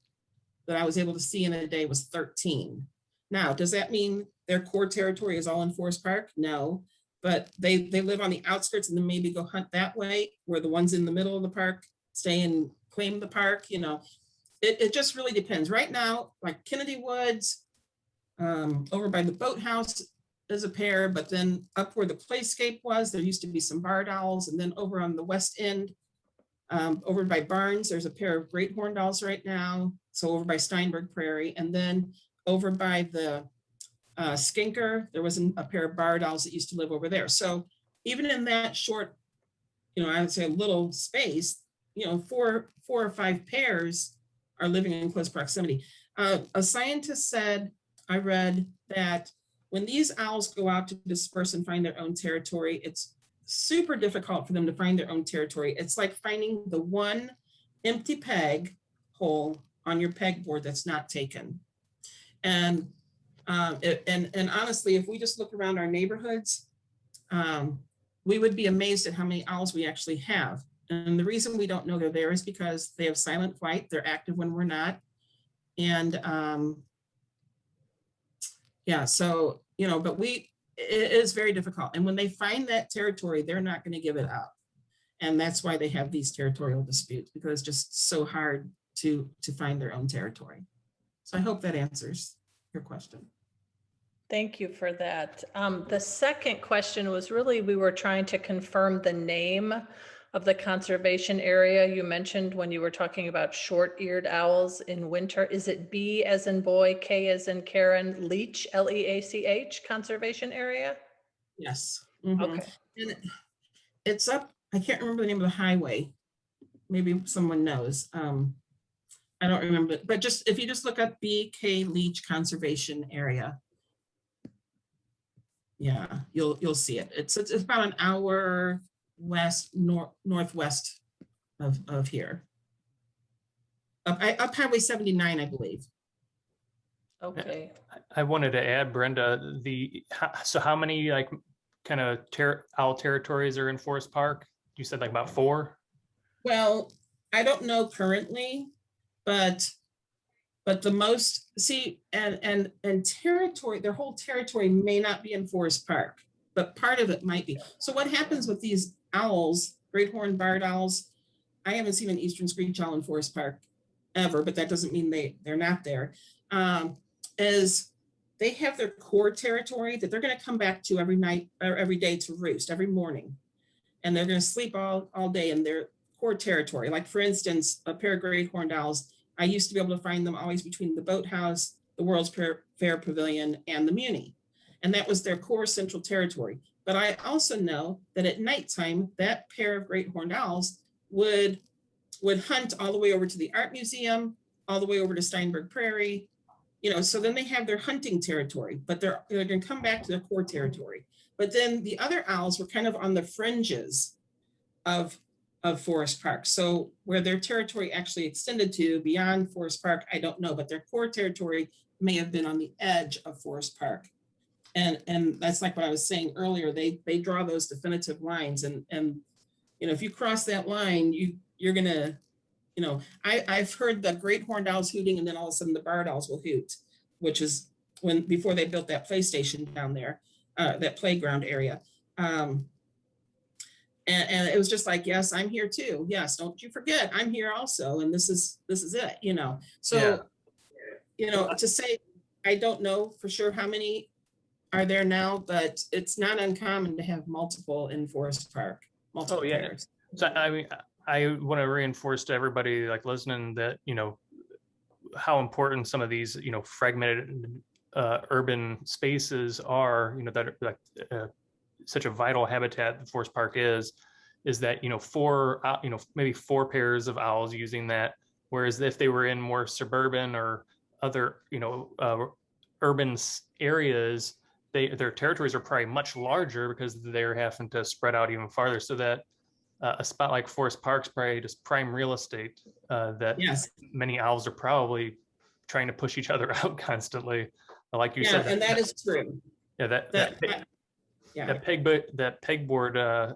that I was able to see in a day was 13. Now, does that mean their core territory is all in Forest Park? No, but they live on the outskirts and then maybe go hunt that way, where the ones in the middle of the park stay and claim the park. It just really depends. Right now, like Kennedy Woods, over by the boathouse is a pair, but then up where the playscape was, there used to be some barred owls, and then over on the west end, over by Barnes, there's a pair of great horned owls right now. So over by Steinberg Prairie, and then over by the Skinker, there was a pair of barred owls that used to live over there. So even in that short, I would say a little space, 4 or 5 pairs are living in close proximity. A scientist said, I read, that when these owls go out to disperse and find their own territory, it's super difficult for them to find their own territory. It's like finding the one empty peg hole on your pegboard that's not taken. And honestly, if we just look around our neighborhoods, we would be amazed at how many owls we actually have. And the reason we don't know they're there is because they have silent flight. They're active when we're not. And yeah, so, you know, but it is very difficult. And when they find that territory, they're not going to give it up. And that's why they have these territorial disputes, because it's just so hard to find their own territory. So I hope that answers your question. Thank you for that. The second question was really, we were trying to confirm the name of the conservation area you mentioned when you were talking about short-eared owls in winter. Is it B as in boy, K as in Karen, Leach, Leach, conservation area? Yes. Okay. And it's up, I can't remember the name of the highway. Maybe someone knows. I don't remember, but just if you just look up BK Leach Conservation Area, yeah, you'll see it. It's about an hour northwest of here. Up Highway 79, I believe. Okay. I wanted to add, Brenda, so how many like kind of owl territories are in Forest Park? You said like about 4? Well, I don't know currently, but the most, see, and territory, their whole territory may not be in Forest Park, but part of it might be. So what happens with these owls, great horned barred owls? I haven't seen an eastern screech owl in Forest Park ever, but that doesn't mean they're not there. Is they have their core territory that they're going to come back to every night or every day to roost every morning, and they're going to sleep all day in their core territory. Like, for instance, a pair of great horned owls, I used to be able to find them always between the boathouse, the World's Fair Pavilion, and the Muni. And that was their core central territory. But I also know that at nighttime, that pair of great horned owls would hunt all the way over to the Art Museum, all the way over to Steinberg Prairie, you know, so then they have their hunting territory, but they're going to come back to their core territory. But then the other owls were kind of on the fringes of Forest Park. So where their territory actually extended to beyond Forest Park, I don't know, but their core territory may have been on the edge of Forest Park. And that's like what I was saying earlier, they draw those definitive lines, and you know, if you cross that line, you're gonna, you know, I've heard the great horned owls hooting, and then all of a sudden the barred owls will hoot, which is before they built that play station down there, that playground area. And it was just like, yes, I'm here too. Yes, don't you forget, I'm here also, and this is it, you know. So, yeah. You know, to say, I don't know for sure how many are there now, but it's not uncommon to have multiple in Forest Park. Multiple pairs. So I mean, I want to reinforce to everybody like listening that, you know, how important some of these, you know, fragmented urban spaces are, you know, that are like such a vital habitat that Forest Park is that, you know, maybe 4 pairs of owls using that, whereas if they were in more suburban or other, you know, urban areas, their territories are probably much larger because they're having to spread out even farther, so that a spot like Forest Park's probably just prime real estate that many owls are probably trying to push each other out constantly. Like you said. And that is true. Yeah, that pegboard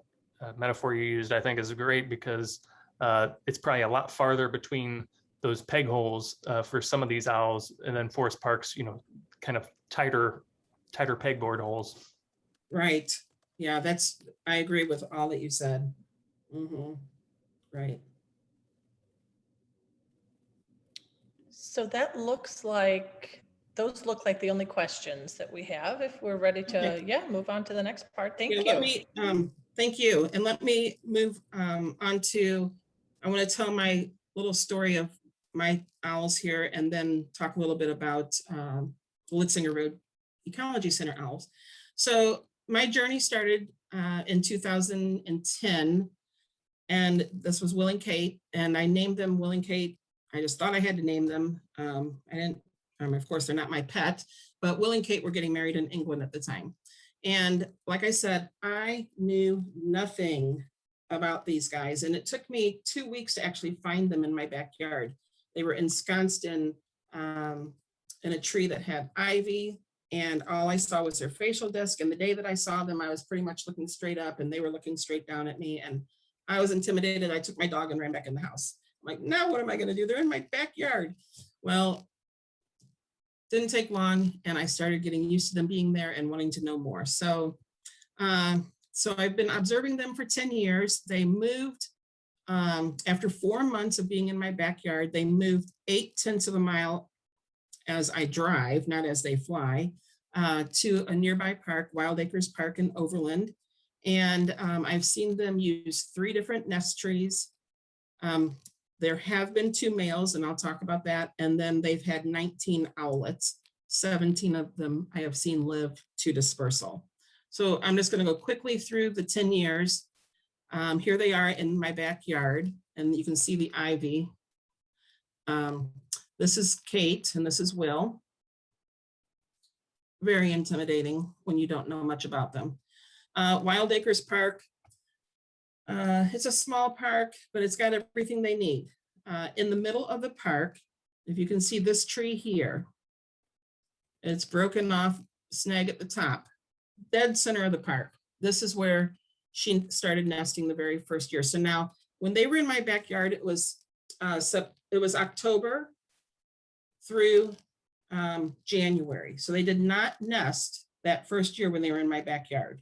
metaphor you used, I think, is great, because it's probably a lot farther between those peg holes for some of these owls, and then Forest Park's, you know, kind of tighter pegboard holes. Right. Yeah, I agree with all that you said. Right. So those look like the only questions that we have. If we're ready to, move on to the next part. Thank you. Thank you. And let me move on to, I want to tell my little story of my owls here, and then talk a little bit about the Litzinger Road Ecology Center owls. So my journey started in 2010, and this was Will and Kate, and I named them Will and Kate. I just thought I had to name them. I didn't, of course, they're not my pet, but Will and Kate were getting married in England at the time. And like I said, I knew nothing about these guys, and it took me 2 weeks to actually find them in my backyard. They were ensconced in a tree that had ivy, and all I saw was their facial disc. And the day that I saw them, I was pretty much looking straight up, and they were looking straight down at me. And I was intimidated. I took my dog and ran back in the house. I'm like, now what am I going to do? They're in my backyard. Well, didn't take long, and I started getting used to them being there and wanting to know more. So I've been observing them for 10 years. They moved after 4 months of being in my backyard. They moved 0.8 of a mile as I drive, not as they fly, to a nearby park, Wild Acres Park in Overland. And I've seen them use 3 different nest trees. There have been 2 males, and I'll talk about that. And then they've had 19 owlets. 17 of them I have seen live to dispersal. So I'm just going to go quickly through the 10 years. Here they are in my backyard, and you can see the ivy. This is Kate, and this is Will. Very intimidating when you don't know much about them. Wild Acres Park. It's a small park, but it's got everything they need. In the middle of the park, if you can see this tree here, it's broken off snag at the top, dead center of the park. This is where she started nesting the very first year. So now when they were in my backyard, it was October through January. So they did not nest that first year when they were in my backyard.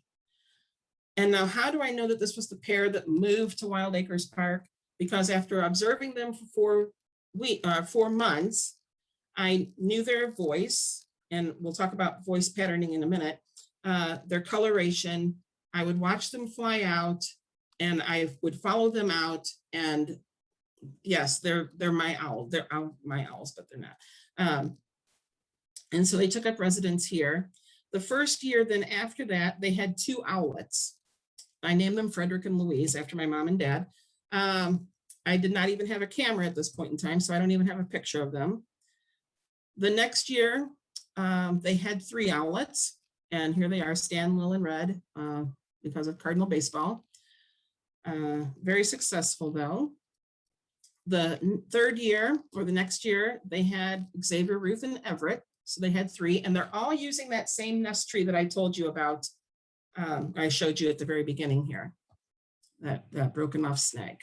And now, how do I know that this was the pair that moved to Wild Acres Park? Because after observing them for 4 months, I knew their voice, and we'll talk about voice patterning in a minute, their coloration. I would watch them fly out, and I would follow them out, and yes, they're my owl. They're my owls, but they're not. And so they took up residence here. The first year, then after that, they had 2 owlets. I named them Frederick and Louise after my mom and dad. I did not even have a camera at this point in time, so I don't even have a picture of them. The next year, they had 3 owlets, and here they are, Stan, Lil, and Red, because of Cardinal baseball. Very successful, though. The third year, or the next year, they had Xavier, Ruth, and Everett. So they had 3, and they're all using that same nest tree that I told you about. I showed you at the very beginning here, that broken off snag.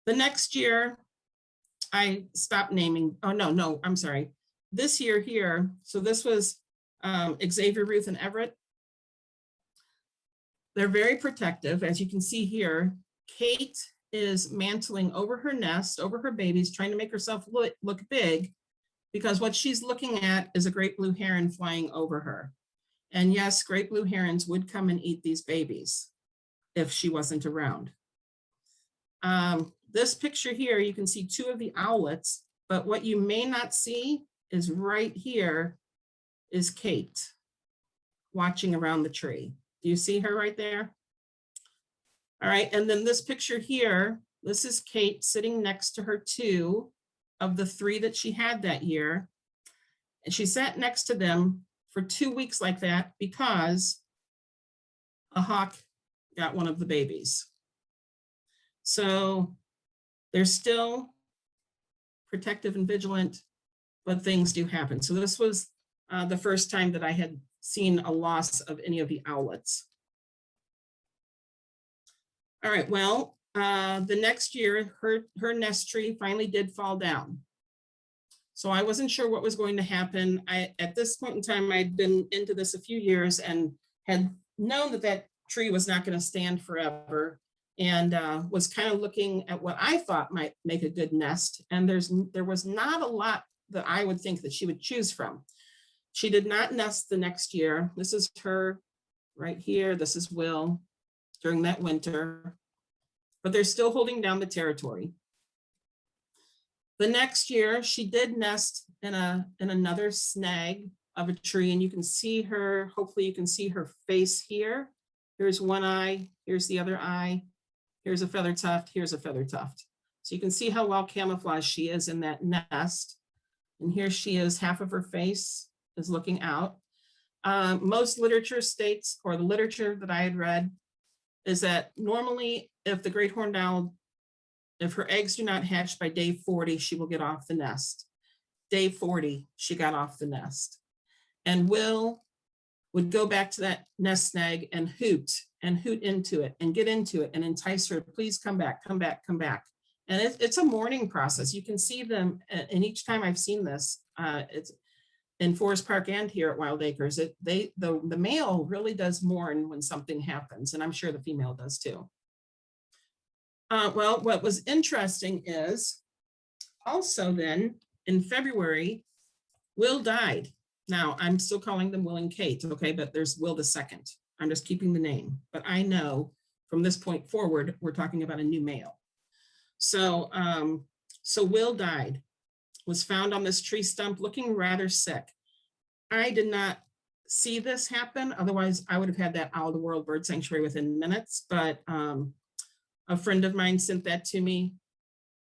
The next year, I stopped naming, oh, no, I'm sorry. This year here, so this was Xavier, Ruth, and Everett. They're very protective. As you can see here, Kate is mantling over her nest, over her babies, trying to make herself look big, because what she's looking at is a great blue heron flying over her. And yes, great blue herons would come and eat these babies if she wasn't around. This picture here, you can see 2 of the owlets, but what you may not see is right here is Kate watching around the tree. Do you see her right there? All right, and then this picture here, this is Kate sitting next to her 2 of the 3 that she had that year. And she sat next to them for 2 weeks like that because a hawk got one of the babies. So they're still protective and vigilant, but things do happen. So this was the first time that I had seen a loss of any of the owlets. All right, well, the next year, her nest tree finally did fall down. So I wasn't sure what was going to happen. At this point in time, I'd been into this a few years and had known that that tree was not going to stand forever, and was kind of looking at what I thought might make a good nest. And there was not a lot that I would think that she would choose from. She did not nest the next year. This is her right here. This is Will during that winter, but they're still holding down the territory. The next year, she did nest in another snag of a tree, and you can see her, hopefully you can see her face here. Here's one eye, here's the other eye, here's a feather tuft, here's a feather tuft. So you can see how well camouflaged she is in that nest. And here she is, half of her face is looking out. Most literature states, or the literature that I had read, is that normally if the great horned owl, if her eggs do not hatch by day 40, she will get off the nest. Day 40, she got off the nest. And Will would go back to that nest snag and hoot and hoot into it and get into it and entice her, please come back, come back, come back. And it's a mourning process. You can see them, and each time I've seen this, it's in Forest Park and here at Wild Acres, the male really does mourn when something happens, and I'm sure the female does too. Well, what was interesting is also then in February, Will died. Now I'm still calling them Will and Kate, okay, but there's Will the second. I'm just keeping the name, but I know from this point forward, we're talking about a new male. So, so Will died, was found on this tree stump looking rather sick. I did not see this happen. Otherwise I would have had that Owl the World Bird Sanctuary within minutes, but a friend of mine sent that to me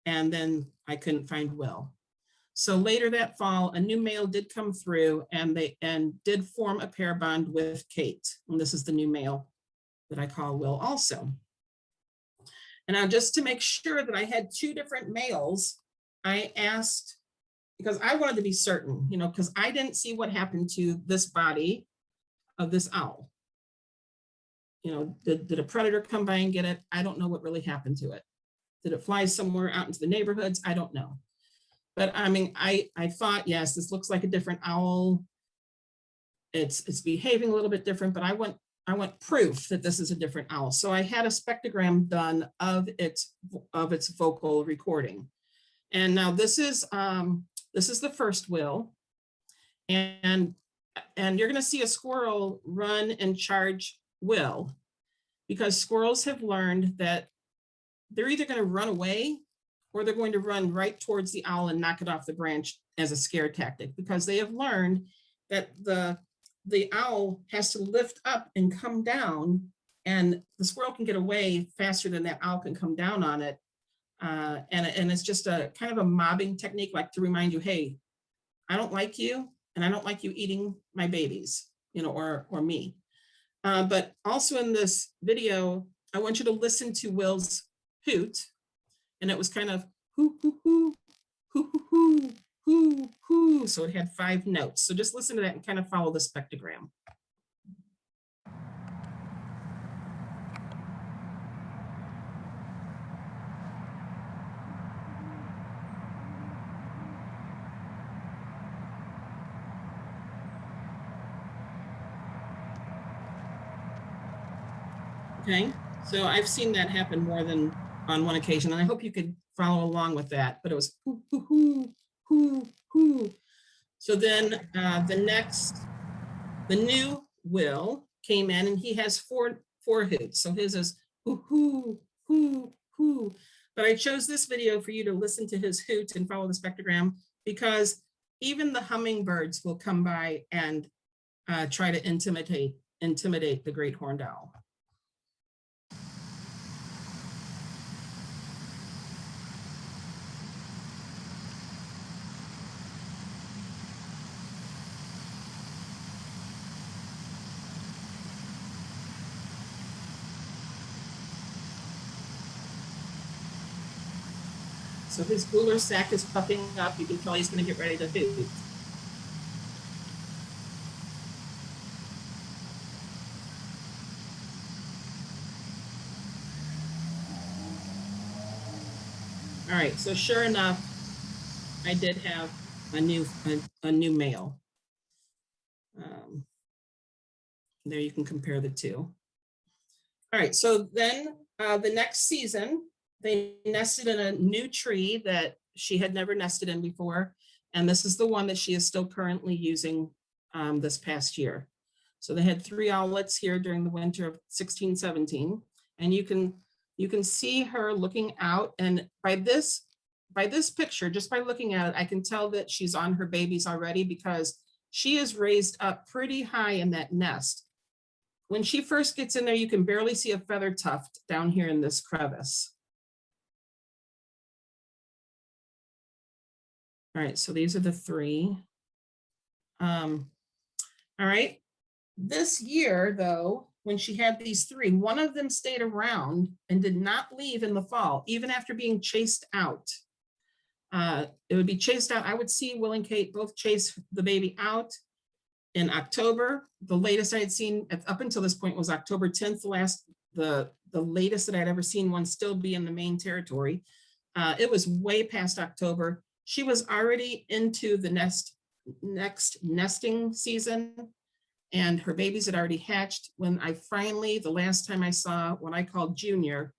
and then I couldn't find Will. So later that fall, a new male did come through and did form a pair bond with Kate. And this is the new male that I call Will also. And now just to make sure that I had two different males, I asked, because I wanted to be certain, you know, because I didn't see what happened to this body of this owl. You know, did a predator come by and get it? I don't know what really happened to it. Did it fly somewhere out into the neighborhoods? I don't know. But I mean, I thought, yes, this looks like a different owl. It's behaving a little bit different, but I want proof that this is a different owl. So I had a spectrogram done of its vocal recording. And now this is the first Will. And you're gonna see a squirrel run and charge Will, because squirrels have learned that they're either gonna run away or they're going to run right towards the owl and knock it off the branch as a scare tactic, because they have learned that the owl has to lift up and come down, and the squirrel can get away faster than that owl can come down on it. And it's just a kind of a mobbing technique, like to remind you, hey, I don't like you, and I don't like you eating my babies, you know, or me. But also in this video, I want you to listen to Will's hoot. And it was kind of hoo, hoo, hoo, hoo, hoo, hoo, hoo, hoo. So it had 5 notes. So just listen to that and kind of follow the spectrogram. Okay, so I've seen that happen more than on one occasion, and I hope you could follow along with that, but it was hoo, hoo, hoo, hoo, hoo. So then the new Will came in, and he has four hoots. So his is hoo, hoo, hoo, hoo. But I chose this video for you to listen to his hoot and follow the spectrogram, because even the hummingbirds will come by and try to intimidate the great horned owl. So his cooler sac is puffing up. You can tell he's going to get ready to hoot. All right, so sure enough, I did have a new male. There you can compare the two. All right, so then the next season, they nested in a new tree that she had never nested in before. And this is the one that she is still currently using this past year. So they had 3 owlets here during the winter of 16-17. And you can see her looking out. And by this picture, just by looking at it, I can tell that she's on her babies already, because she is raised up pretty high in that nest. When she first gets in there, you can barely see a feather tuft down here in this crevice. All right, so these are the 3. All right, this year though, when she had these 3, one of them stayed around and did not leave in the fall, even after being chased out. It would be chased out. I would see Will and Kate both chase the baby out. in October. The latest I had seen up until this point was October 10th, the latest that I'd ever seen one still be in the main territory. It was way past October. She was already into the next nesting season, and her babies had already hatched when I finally, the last time I saw what I called Junior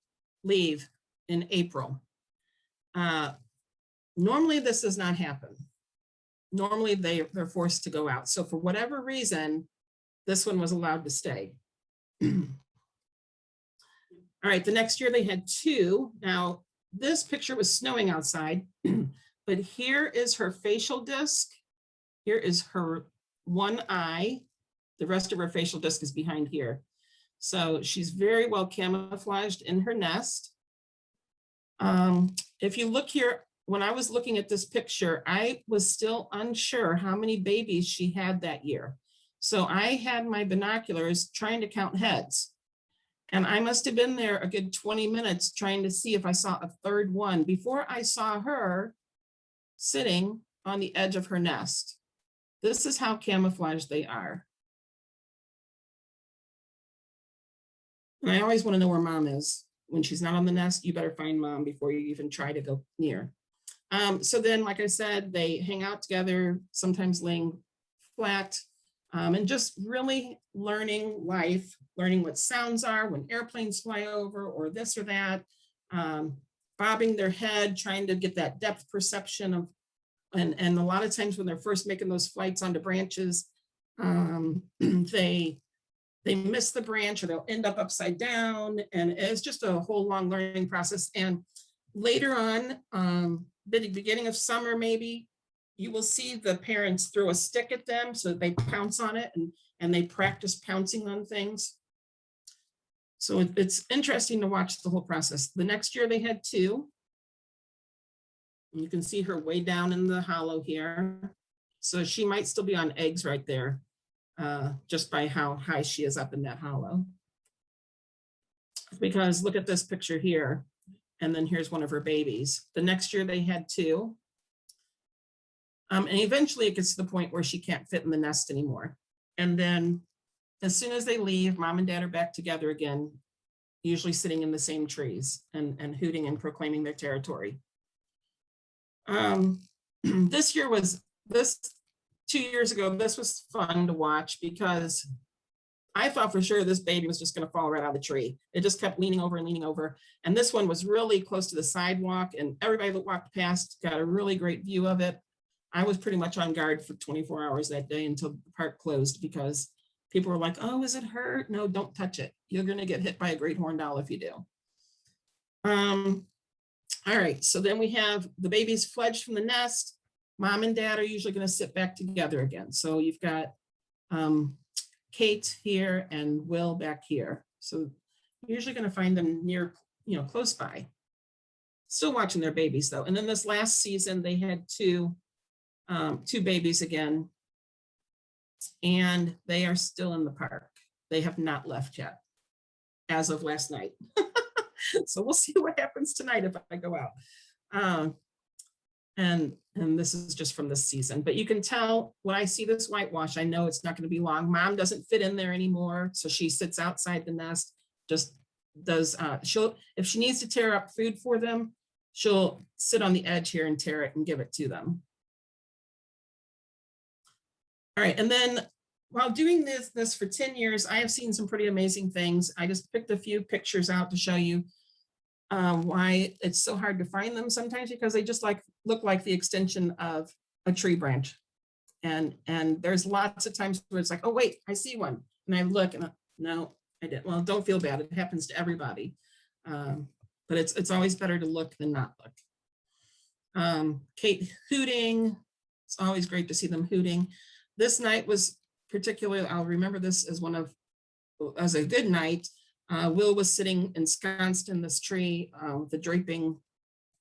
leave in April. Normally this does not happen. Normally they're forced to go out. So for whatever reason, this one was allowed to stay. All right, the next year they had 2. Now, this picture was snowing outside, but here is her facial disc. Here is her one eye. The rest of her facial disc is behind here. So she's very well camouflaged in her nest. If you look here, when I was looking at this picture, I was still unsure how many babies she had that year. So I had my binoculars trying to count heads. And I must have been there a good 20 minutes trying to see if I saw a third one before I saw her sitting on the edge of her nest. This is how camouflaged they are. And I always want to know where mom is. When she's not on the nest, you better find mom before you even try to go near. So then, like I said, they hang out together, sometimes laying flat, and just really learning life, learning what sounds are when airplanes fly over or this or that, bobbing their head, trying to get that depth perception of, and a lot of times when they're first making those flights onto branches, they miss the branch or they'll end up upside down, and it's just a whole long learning process. And later on, the beginning of summer, maybe, you will see the parents throw a stick at them so that they pounce on it, and they practice pouncing on things. So it's interesting to watch the whole process. The next year they had 2. You can see her way down in the hollow here. So she might still be on eggs right there, just by how high she is up in that hollow. Because look at this picture here. And then here's one of her babies. The next year they had 2. And eventually it gets to the point where she can't fit in the nest anymore. And then as soon as they leave, mom and dad are back together again, usually sitting in the same trees and hooting and proclaiming their territory. This 2 years ago, this was fun to watch because I thought for sure this baby was just going to fall right out of the tree. It just kept leaning over and leaning over. And this one was really close to the sidewalk, and everybody that walked past got a really great view of it. I was pretty much on guard for 24 hours that day until the park closed because people were like, oh, is it hurt? No, don't touch it. You're going to get hit by a great horned owl if you do. All right, so then we have the babies fledged from the nest. Mom and dad are usually going to sit back together again. So you've got Kate here and Will back here. So you're usually going to find them near, close by. Still watching their babies though. And then this last season, they had two babies again, and they are still in the park. They have not left yet as of last night. So we'll see what happens tonight if I go out. And this is just from this season, but you can tell when I see this whitewash, I know it's not going to be long. Mom doesn't fit in there anymore. So she sits outside the nest, just does, if she needs to tear up food for them, she'll sit on the edge here and tear it and give it to them. All right, and then while doing this for 10 years, I have seen some pretty amazing things. I just picked a few pictures out to show you why it's so hard to find them sometimes, because they just look like the extension of a tree branch. And there's lots of times where it's like, oh wait, I see one. And I look and no, I didn't. Well, don't feel bad. It happens to everybody. But it's always better to look than not look. Kate hooting. It's always great to see them hooting. This night was particularly, I'll remember this as a good night. Will was sitting ensconced in this tree with the draping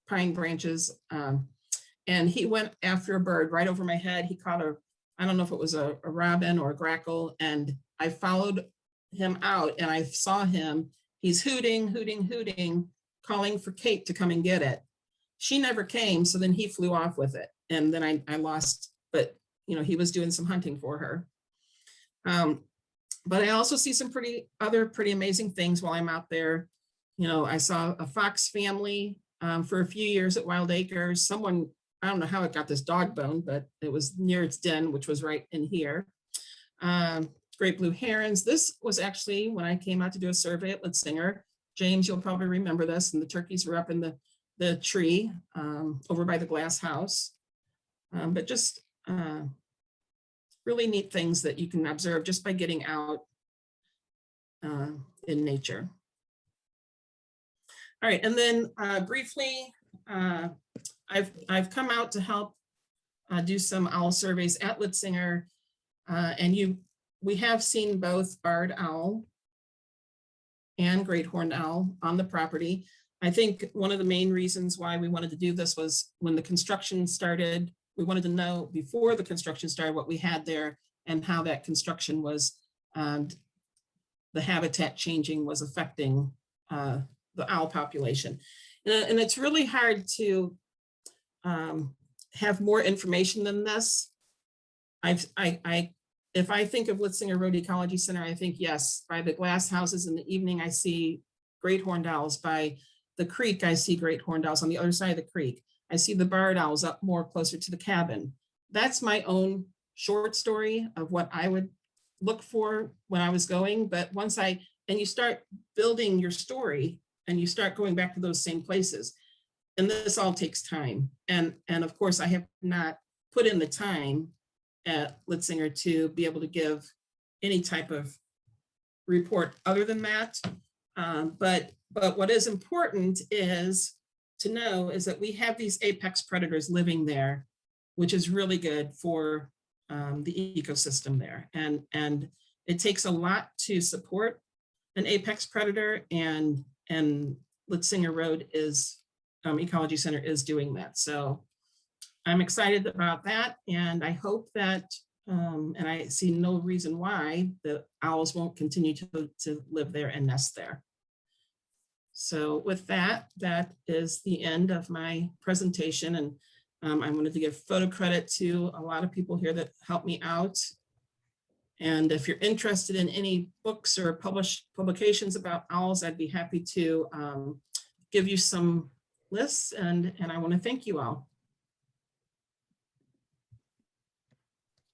pine branches, and he went after a bird right over my head. He caught I don't know if it was a robin or a grackle, and I followed him out and I saw him. He's hooting, hooting, hooting, calling for Kate to come and get it. She never came, so then he flew off with it, and then I lost, but he was doing some hunting for her. But I also see some other pretty amazing things while I'm out there. You know, I saw a fox family for a few years at Wild Acres. Someone, I don't know how it got this dog bone, but it was near its den, which was right in here. Great blue herons. This was actually when I came out to do a survey at Litzinger. James, you'll probably remember this, and the turkeys were up in the tree over by the glass house. But just really neat things that you can observe just by getting out in nature. All right, and then briefly, I've come out to help do some owl surveys at Litzinger, and we have seen both barred owl and great horned owl on the property. I think one of the main reasons why we wanted to do this was when the construction started, we wanted to know before the construction started what we had there and how that construction was, the habitat changing was affecting the owl population. And it's really hard to have more information than this. If I think of Litzinger Road Ecology Center, I think, yes, by the glass houses in the evening, I see great horned owls. By the creek, I see great horned owls on the other side of the creek. I see the barred owls up more closer to the cabin. That's my own short story of what I would look for when I was going. But once and you start building your story and you start going back to those same places, and this all takes time. And of course, I have not put in the time at Litzinger to be able to give any type of report other than that. But what is important is to know is that we have these apex predators living there, which is really good for the ecosystem there. And it takes a lot to support an apex predator, and Litzinger Road Ecology Center is doing that. So I'm excited about that, and I hope that, and I see no reason why the owls won't continue to live there and nest there. So with that, that is the end of my presentation, and I wanted to give photo credit to a lot of people here that helped me out. And if you're interested in any books or publications about owls, I'd be happy to give you some lists, and I want to thank you all.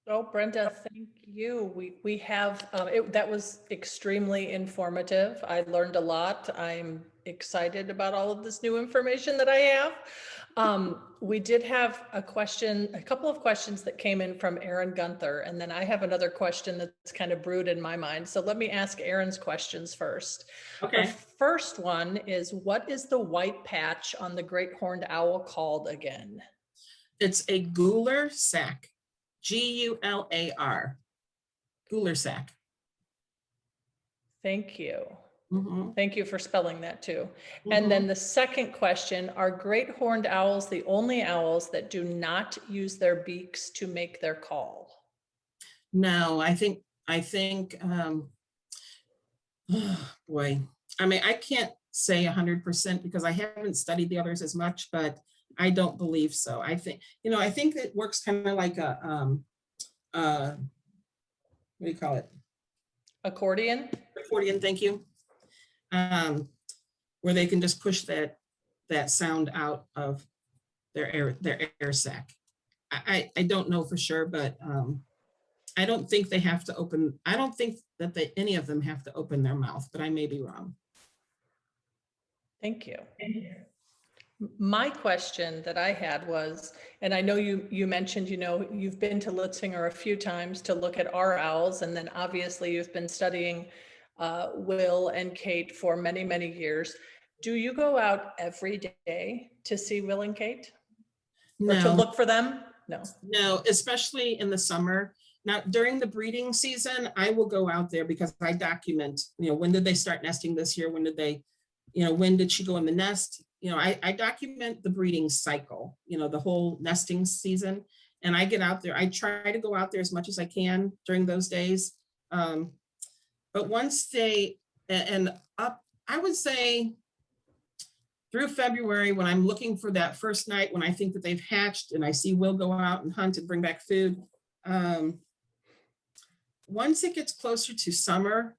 Oh, Brenda, thank you. We have, that was extremely informative. I learned a lot. I'm excited about all of this new information that I have. We did have a couple of questions that came in from Aaron Gunther, and then I have another question that's kind of brewed in my mind. So let me ask Aaron's questions first. Okay. The first one is, what is the white patch on the great horned owl called again? It's a gular sac. Gular, gular sac. Thank you. Mm-hmm. Thank you for spelling that too. Mm-hmm. And then the second question, are great horned owls the only owls that do not use their beaks to make their call? No, I think, oh boy, I mean, I can't say 100% because I haven't studied the others as much, but I don't believe so. I think it works kind of like a, what do you call it? Accordion? Accordion, thank you. Where they can just push that sound out of their air sac. I don't know for sure, but I don't think they have to open, I don't think that any of them have to open their mouth, but I may be wrong. Thank you. My question that I had was, and I know you mentioned, you've been to Litzinger a few times to look at our owls, and then obviously you've been studying Will and Kate for many, many years. Do you go out every day to see Will and Kate? No. Or to look for them? No, especially in the summer. Now, during the breeding season, I will go out there because I document, when did they start nesting this year? When did they, when did she go in the nest? I document the breeding cycle, the whole nesting season, and I get out there. I try to go out there as much as I can during those days. But once I would say through February, when I'm looking for that first night, when I think that they've hatched and I see Will go out and hunt and bring back food, once it gets closer to summer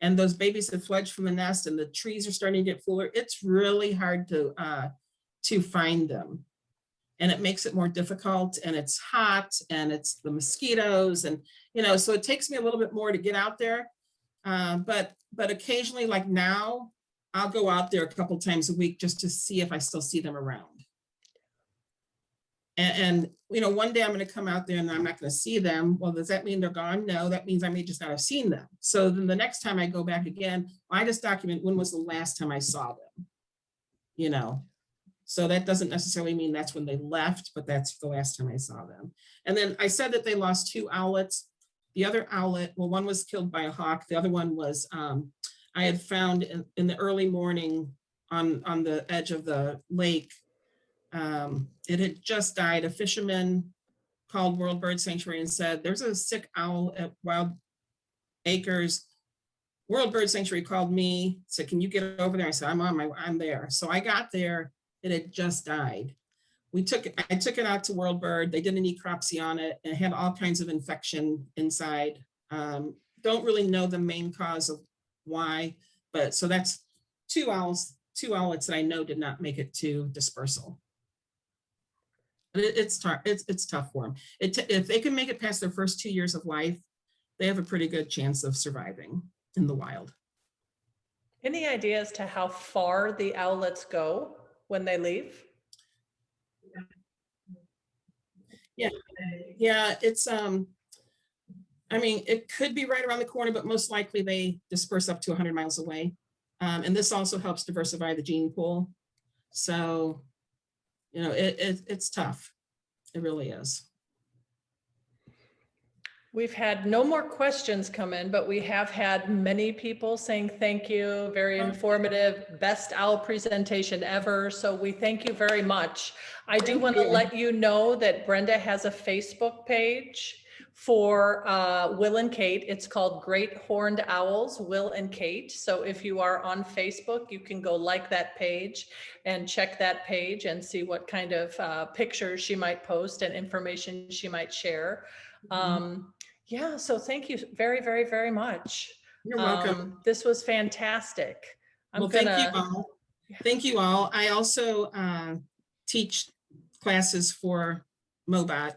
and those babies have fledged from the nest and the trees are starting to get fuller, it's really hard to find them. And it makes it more difficult, and it's hot, and it's the mosquitoes, and, so it takes me a little bit more to get out there. But occasionally, like now, I'll go out there a couple times a week just to see if I still see them around. And one day I'm going to come out there and I'm not going to see them. Well, does that mean they're gone? No, that means I may just not have seen them. So then the next time I go back again, I just document when was the last time I saw them, So that doesn't necessarily mean that's when they left, but that's the last time I saw them. And then I said that they lost 2 owlets. The other owlet, well, one was killed by a hawk. The other one was, I had found in the early morning on the edge of the lake. It had just died. A fisherman called World Bird Sanctuary and said, there's a sick owl at Wild Acres. World Bird Sanctuary called me, said, can you get over there? I said, I'm there. So I got there. It had just died. I took it out to World Bird. They did an necropsy on it. It had all kinds of infection inside. Don't really know the main cause of why, but so that's 2 owlets that I know did not make it to dispersal. But it's tough for them. If they can make it past their first 2 years of life, they have a pretty good chance of surviving in the wild. Any idea as to how far the owlets go when they leave? Yeah, it's it could be right around the corner, but most likely they disperse up to 100 miles away. And this also helps diversify the gene pool. So, it's tough. It really is. We've had no more questions come in, but we have had many people saying thank you, very informative, best owl presentation ever. So we thank you very much. I do want to let you know that Brenda has a Facebook page for Will and Kate. It's called Great Horned Owls, Will and Kate. So if you are on Facebook, you can go like that page and check that page and see what kind of pictures she might post and information she might share. Yeah, so thank you very, very, very much. You're welcome. This was fantastic. Thank you all. Thank you all. I also teach classes for MOBOT.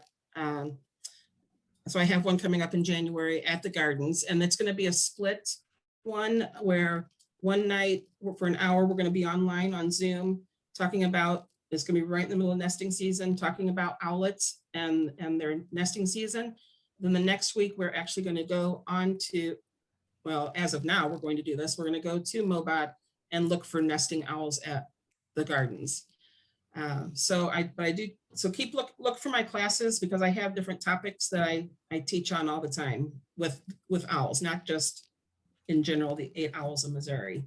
So I have one coming up in January at the Gardens, and it's going to be a split one where one night for an hour, we're going to be online on Zoom talking about, it's going to be right in the middle of nesting season, talking about owlets and their nesting season. Then the next week, we're actually going to go on to, well, as of now, we're going to do this. We're going to go to MOBOT and look for nesting owls at the Gardens. So keep look for my classes, because I have different topics that I teach on all the time with owls, not just in general, the 8 owls of Missouri.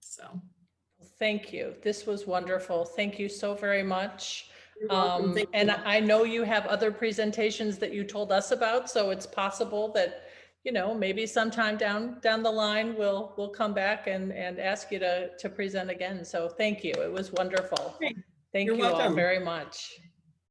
So thank you. This was wonderful. Thank you so very much. And I know you have other presentations that you told us about, so it's possible that, maybe sometime down the line, we'll come back and ask you to present again. So thank you. It was wonderful. Okay. Thank You're you welcome. all very much.